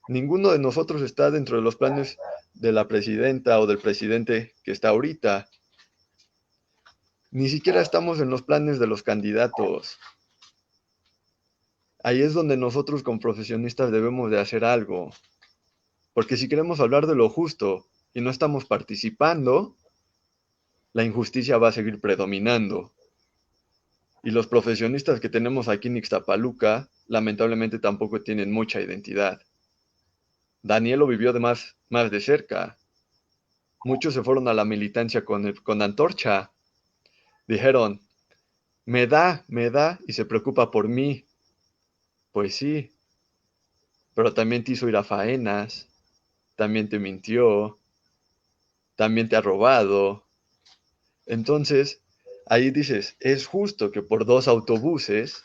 Speaker 4: Ninguno de nosotros está dentro de los planes de la presidenta o del presidente que está ahorita. Ni siquiera estamos en los planes de los candidatos. Ahí es donde nosotros como profesionistas debemos de hacer algo. Porque si queremos hablar de lo justo y no estamos participando, la injusticia va a seguir predominando. Y los profesionistas que tenemos aquí en Ixtapaluca, lamentablemente tampoco tienen mucha identidad. Daniel lo vivió más de cerca. Muchos se fueron a la militancia con antorcha. Dijeron, me da, y se preocupa por mí. Pues sí, pero también te hizo ir a faenas, también te mintió, también te ha robado. Entonces, ahí dices, es justo que por 2 autobuses,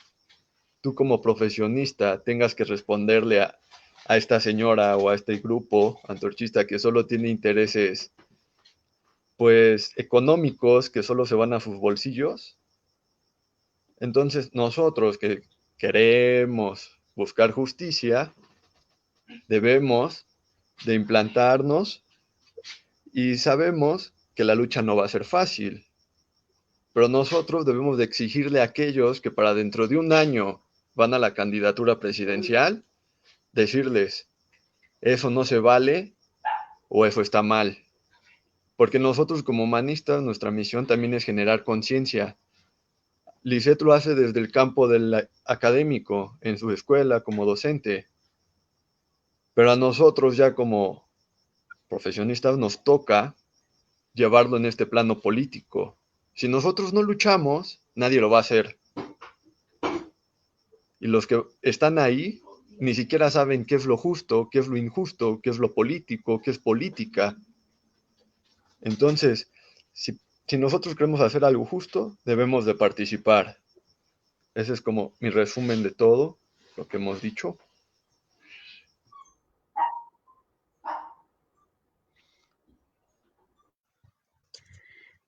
Speaker 4: tú como profesionista tengas que responderle a esta señora o a este grupo antorchista que solo tiene intereses, pues, económicos, que solo se van a sus bolsillos. Entonces, nosotros que queremos buscar justicia, debemos de implantarnos y sabemos que la lucha no va a ser fácil, pero nosotros debemos de exigirle a aquellos que para dentro de un año van a la candidatura presidencial, decirles, eso no se vale o eso está mal. Porque nosotros como humanistas, nuestra misión también es generar conciencia. Lisette lo hace desde el campo del académico, en su escuela, como docente. Pero a nosotros ya como profesionistas nos toca llevarlo en este plano político. Si nosotros no luchamos, nadie lo va a hacer. Y los que están ahí ni siquiera saben qué es lo justo, qué es lo injusto, qué es lo político, qué es política. Entonces, si nosotros queremos hacer algo justo, debemos de participar. Ese es como mi resumen de todo lo que hemos dicho.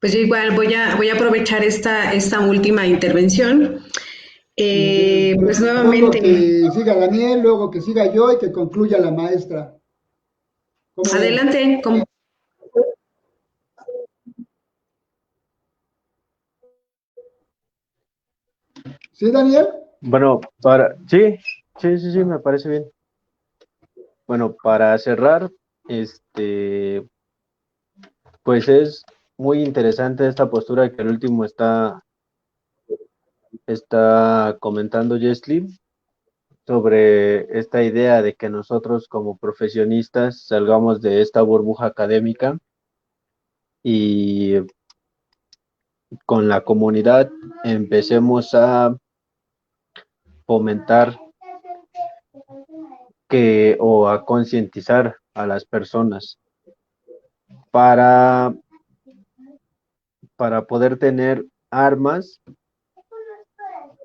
Speaker 2: Pues yo igual voy a aprovechar esta última intervención. Pues
Speaker 1: Propongo
Speaker 2: nuevamente,
Speaker 1: que siga Daniel, luego que siga yo y que concluya la maestra. ¿Cómo ven?
Speaker 2: adelante.
Speaker 1: ¿Sí, Daniel?
Speaker 3: Bueno, sí, me parece bien. Bueno, para cerrar, pues es muy interesante esta postura que al último está comentando Jesly sobre esta idea de que nosotros como profesionistas salgamos de esta burbuja académica y con la comunidad empecemos a fomentar o a concientizar a las personas para poder tener armas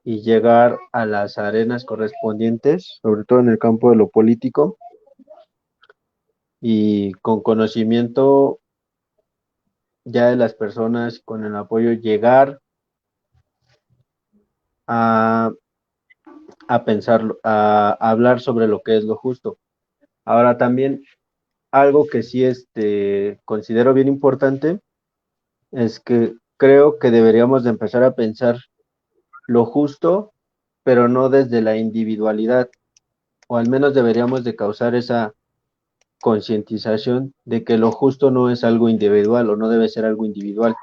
Speaker 3: y llegar a las arenas correspondientes, sobre todo en el campo de lo político, y con conocimiento ya de las personas, con el apoyo, llegar a pensarlo, a hablar sobre lo que es lo justo. Ahora también, algo que sí considero bien importante es que creo que deberíamos de empezar a pensar lo justo, pero no desde la individualidad, o al menos deberíamos de causar esa concientización de que lo justo no es algo individual o no debe ser algo individual.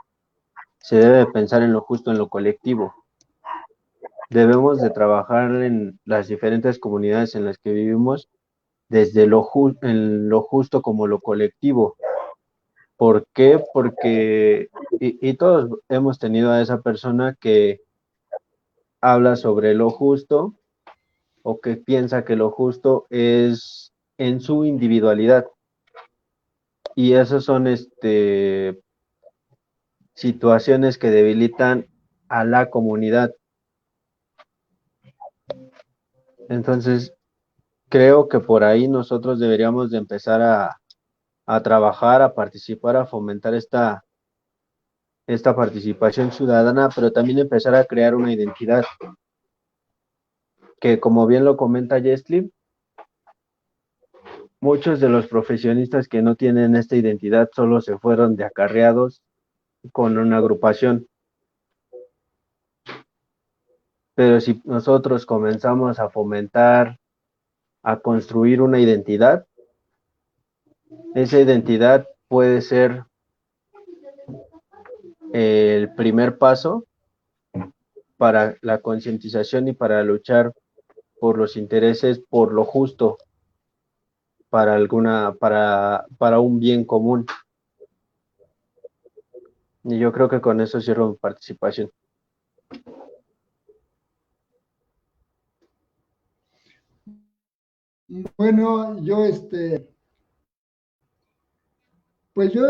Speaker 3: Se debe de pensar en lo justo, en lo colectivo. Debemos de trabajar en las diferentes comunidades en las que vivimos desde en lo justo como lo colectivo. ¿Por qué? Porque y todos hemos tenido a esa persona que habla sobre lo justo o que piensa que lo justo es en su individualidad. Y esas son situaciones que debilitan a la comunidad. Entonces, creo que por ahí nosotros deberíamos de empezar a trabajar, a participar, a fomentar esta participación ciudadana, pero también empezar a crear una identidad que, como bien lo comenta Jesslyn, muchos de los profesionistas que no tienen esta identidad solo se fueron de acarreados con una agrupación. Pero si nosotros comenzamos a fomentar, a construir una identidad, esa identidad puede ser el primer paso para la concientización y para luchar por los intereses, por lo justo, para un bien común. Y yo creo que con eso cierro mi participación.
Speaker 1: Bueno, pues yo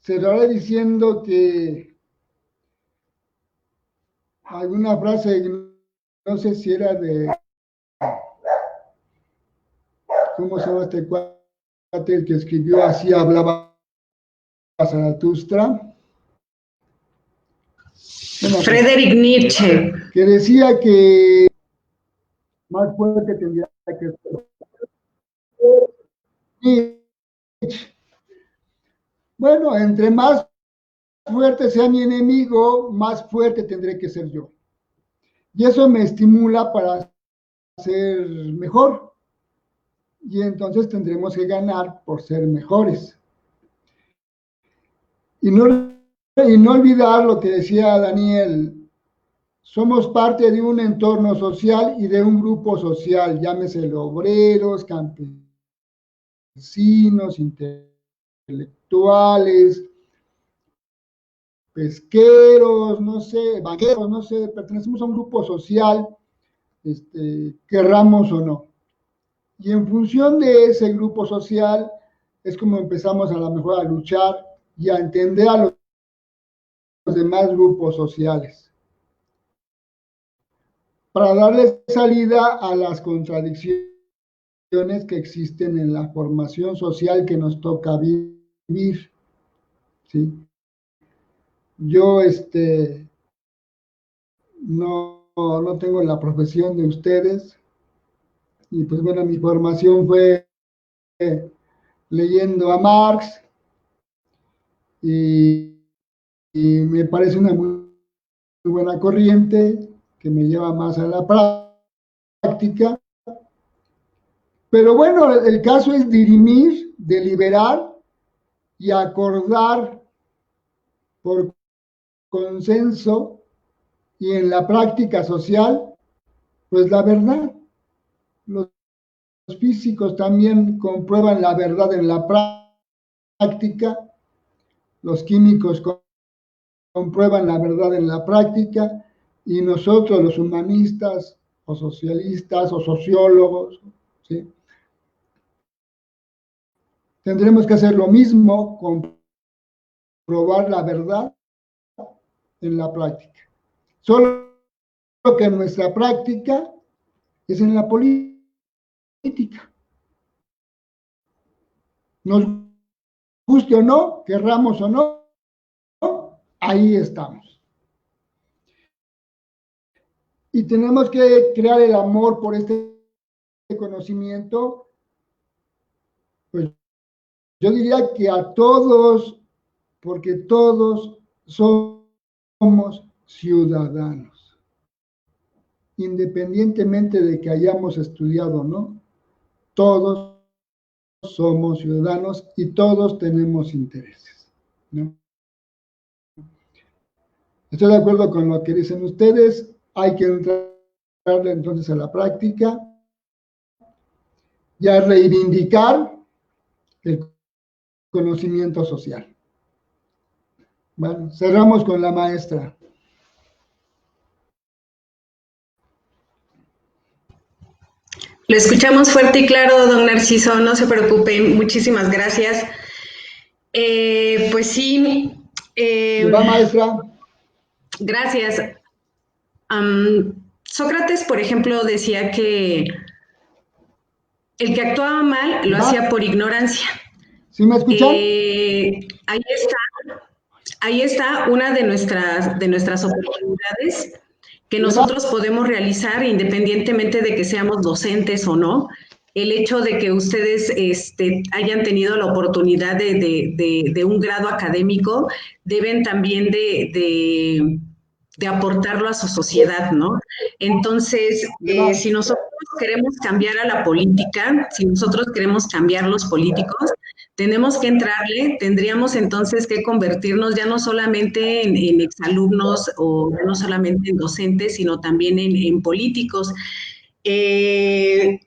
Speaker 1: cerraré diciendo que alguna frase, no sé si era de, ¿cómo se llama este cuate el que escribió Así hablaba Zaratustra? Bueno,
Speaker 2: Friedrich Nietzsche.
Speaker 1: que decía que más fuerte tendría que ser. Bueno, entre más fuerte sea mi enemigo, más fuerte tendré que ser yo. Y eso me estimula para ser mejor. Y entonces tendremos que ganar por ser mejores. Y no olvidar lo que decía Daniel, somos parte de un entorno social y de un grupo social, llámese obreros, campesinos, intelectuales, pesqueros, no sé, banqueros, no sé, pertenecemos a un grupo social, querramos o no. Y en función de ese grupo social es como empezamos a lo mejor a luchar y a entender a los demás grupos sociales, para darle salida a las contradicciones que existen en la formación social que nos toca vivir. ¿Sí? Yo no tengo la profesión de ustedes y pues bueno, mi formación fue leyendo a Marx y me parece una muy buena corriente que me lleva más a la práctica. Pero bueno, el caso es dirimir, deliberar y acordar por consenso y en la práctica social, pues la verdad. Los físicos también comprueban la verdad en la práctica, los químicos comprueban la verdad en la práctica y nosotros los humanistas o socialistas o sociólogos, ¿sí? Tendremos que hacer lo mismo, comprobar la verdad en la práctica. Solo que nuestra práctica es en la política. Nos guste o no, querramos o no, ahí estamos. Y tenemos que crear el amor por este conocimiento, pues yo diría que a todos, porque todos somos ciudadanos, independientemente de que hayamos estudiado o no, todos somos ciudadanos y todos tenemos intereses, ¿no? Estoy de acuerdo con lo que dicen ustedes, hay que entrarle entonces a la práctica y a reivindicar el conocimiento social. Bueno, cerramos con la maestra.
Speaker 2: Lo escuchamos fuerte y claro, don Narciso, no se preocupen, muchísimas gracias. Pues sí,
Speaker 1: ¿Le va, maestra?
Speaker 2: gracias. Sócrates, por ejemplo, decía que el que actuaba mal
Speaker 1: ¿Le
Speaker 2: lo
Speaker 1: va?
Speaker 2: hacía por ignorancia.
Speaker 1: ¿Sí me escuchan?
Speaker 2: Ahí está una de nuestras oportunidades que
Speaker 1: ¿Le va?
Speaker 2: nosotros podemos realizar independientemente de que seamos docentes o no. El hecho de que ustedes hayan tenido la oportunidad de un grado académico, deben también de aportarlo a su sociedad, ¿no? Entonces,
Speaker 1: ¿Le va?
Speaker 2: si nosotros queremos cambiar a la política, si nosotros queremos cambiar los políticos, tenemos que entrarle, tendríamos entonces que convertirnos ya no solamente en exalumnos o no solamente en docentes, sino también en políticos.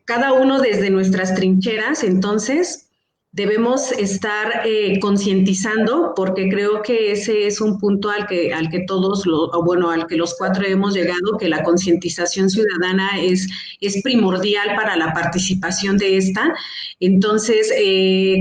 Speaker 2: Cada uno desde nuestras trincheras, entonces, debemos estar concientizando, porque creo que ese es un punto al que todos, bueno, al que los cuatro hemos llegado, que la concientización ciudadana es primordial para la participación de esta. Entonces,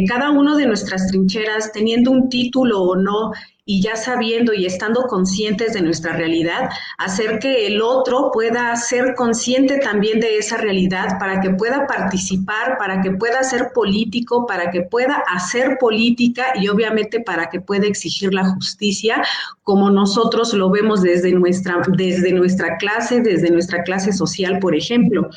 Speaker 2: cada uno de nuestras trincheras, teniendo un título o no, y ya sabiendo y estando conscientes de nuestra realidad, hacer que el otro pueda ser consciente también de esa realidad para que pueda participar, para que pueda ser político, para que pueda hacer política y obviamente para que pueda exigir la justicia como nosotros lo vemos desde nuestra clase social, por ejemplo.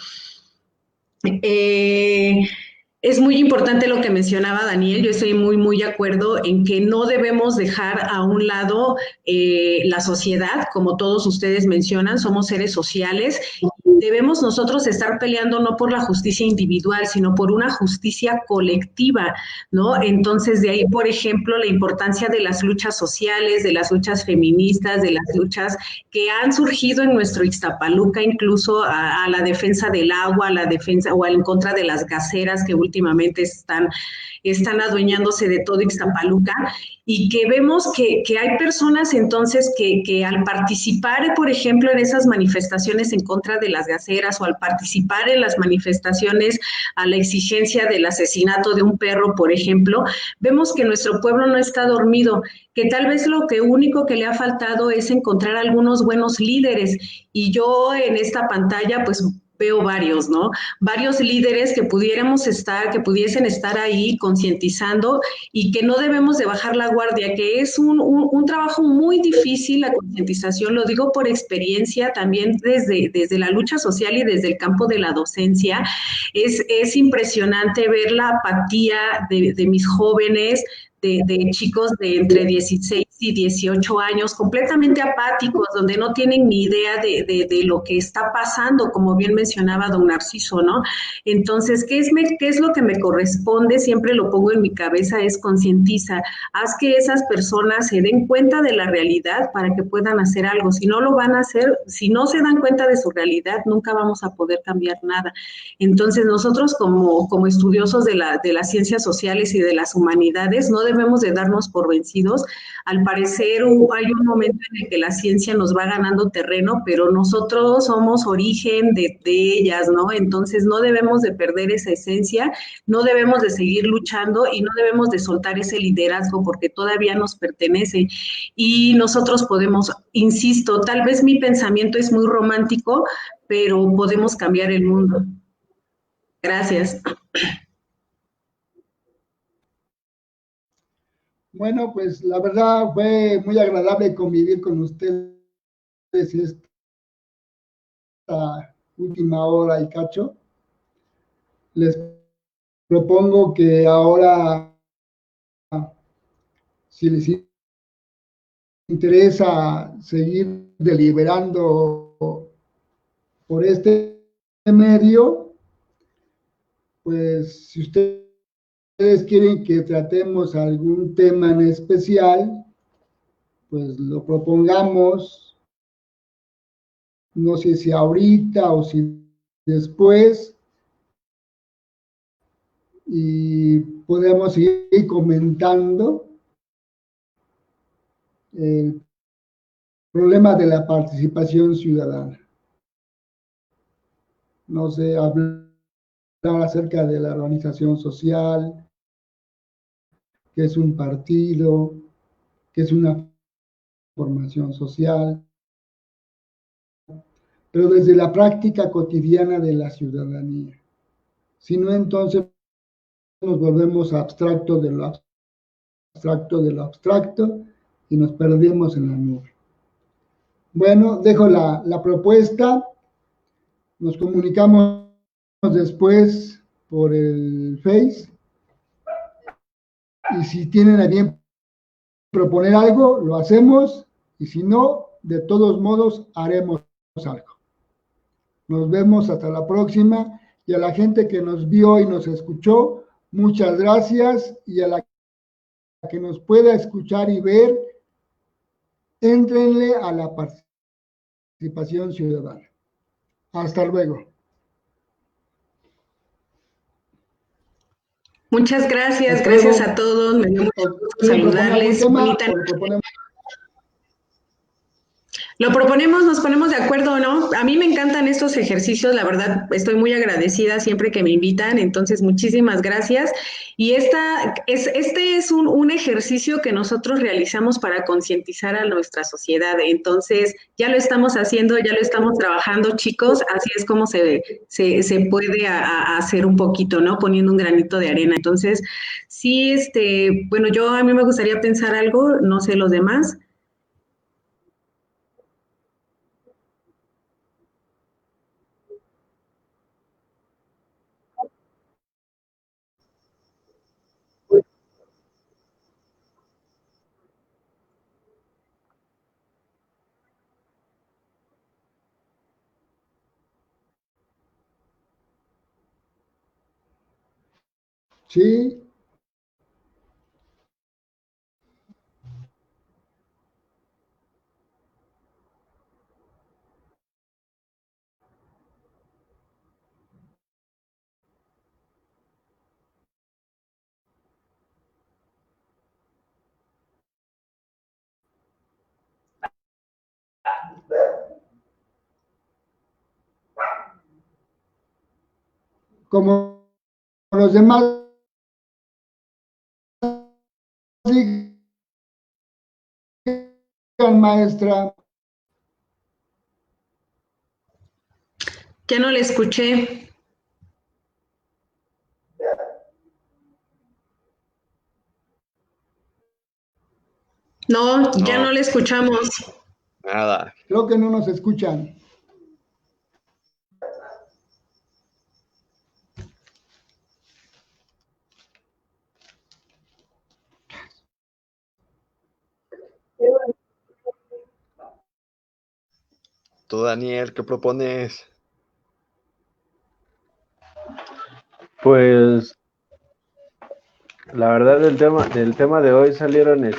Speaker 2: Es muy importante lo que mencionaba Daniel, yo estoy muy de acuerdo en que no debemos dejar a un lado la sociedad, como todos ustedes mencionan, somos seres sociales. Debemos nosotros estar peleando no por la justicia individual, sino por una justicia colectiva, ¿no? Entonces, de ahí, por ejemplo, la importancia de las luchas sociales, de las luchas feministas, de las luchas que han surgido en nuestro Ixtapaluca, incluso a la defensa del agua, a la defensa o en contra de las gaseras que últimamente están adueñándose de todo Ixtapaluca, y que vemos que hay personas entonces que al participar, por ejemplo, en esas manifestaciones en contra de las gaseras o al participar en las manifestaciones a la exigencia del asesinato de un perro, por ejemplo, vemos que nuestro pueblo no está dormido, que tal vez lo que único que le ha faltado es encontrar algunos buenos líderes. Y yo en esta pantalla pues veo varios, ¿no? Varios líderes que que pudiesen estar ahí concientizando y que no debemos de bajar la guardia, que es un trabajo muy difícil la concientización, lo digo por experiencia también desde la lucha social y desde el campo de la docencia. Es impresionante ver la apatía de mis jóvenes, de chicos de entre 16 y 18 años, completamente apáticos, donde no tienen ni idea de lo que está pasando, como bien mencionaba don Narciso, ¿no? Entonces, ¿qué es lo que me corresponde? Siempre lo pongo en mi cabeza, es concientiza, haz que esas personas se den cuenta de la realidad para que puedan hacer algo. Si no lo van a hacer, si no se dan cuenta de su realidad, nunca vamos a poder cambiar nada. Entonces, nosotros como estudiosos de las ciencias sociales y de las humanidades, no debemos de darnos por vencidos. Al parecer hay un momento en el que la ciencia nos va ganando terreno, pero nosotros somos origen de ellas, ¿no? Entonces no debemos de perder esa esencia, no debemos de seguir luchando y no debemos de soltar ese liderazgo porque todavía nos pertenece y nosotros podemos, insisto, tal vez mi pensamiento es muy romántico, pero podemos cambiar el mundo. Gracias.
Speaker 1: Bueno, pues la verdad fue muy agradable convivir con ustedes esta última hora y cacho. Les propongo que ahora, si les interesa seguir deliberando por este medio, pues si ustedes quieren que tratemos algún tema en especial, pues lo propongamos, no sé si ahorita o si después, y podemos seguir comentando el problema de la participación ciudadana. No sé, acerca de la organización social, qué es un partido, qué es una formación social, pero desde la práctica cotidiana de la ciudadanía. Si no, entonces nos volvemos abstracto de lo abstracto y nos perdemos en la nube. Bueno, dejo la propuesta, nos comunicamos después por el Face y si tienen a bien proponer algo, lo hacemos y si no, de todos modos haremos algo. Nos vemos hasta la próxima y a la gente que nos vio y nos escuchó, muchas gracias y a la que nos pueda escuchar y ver, éntrenle a la participación ciudadana. Hasta luego.
Speaker 2: Muchas gracias, gracias a todos, me dio mucho gusto saludarles. Bonita noche. Lo proponemos, nos ponemos de acuerdo, ¿no? A mí me encantan estos ejercicios, la verdad, estoy muy agradecida siempre que me invitan, entonces muchísimas gracias. Y este es un ejercicio que nosotros realizamos para concientizar a nuestra sociedad, entonces ya lo estamos haciendo, ya lo estamos trabajando, chicos, así es como se puede hacer un poquito, ¿no? Poniendo un granito de arena. Entonces, sí, bueno, a mí me gustaría pensar algo, no sé los demás.
Speaker 1: Sí. Como los demás, maestra.
Speaker 2: Ya no le escuché. No, ya no le escuchamos.
Speaker 4: Nada.
Speaker 1: Creo que no nos escuchan.
Speaker 4: Tú, Daniel, ¿qué propones?
Speaker 3: Pues la verdad del tema de hoy salieron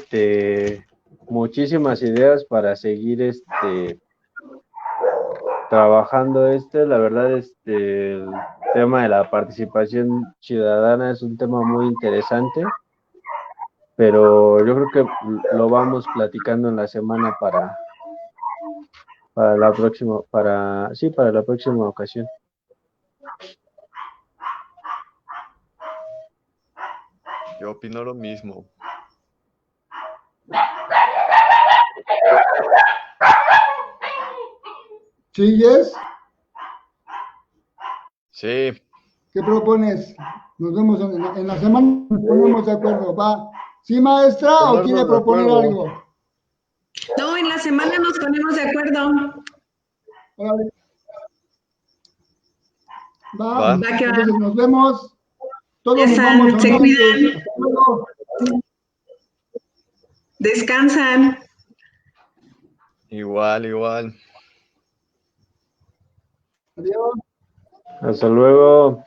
Speaker 3: muchísimas ideas para seguir trabajando la verdad el tema de la participación ciudadana es un tema muy interesante, pero yo creo que lo vamos platicando en la semana para la próxima, para la próxima ocasión.
Speaker 4: Yo opino lo mismo.
Speaker 1: ¿Sí, Jess?
Speaker 4: Sí.
Speaker 1: ¿Qué propones? Nos vemos en la semana, nos ponemos de acuerdo, ¿va? ¿Sí, maestra, o quiere proponer algo?
Speaker 2: No, en la semana nos ponemos de acuerdo.
Speaker 1: Va,
Speaker 2: Va que va.
Speaker 1: entonces nos vemos. Todos nos vamos.
Speaker 2: Se cuidan.
Speaker 1: Hasta luego.
Speaker 2: Descansan.
Speaker 4: Igual.
Speaker 1: Adiós.
Speaker 3: Hasta luego.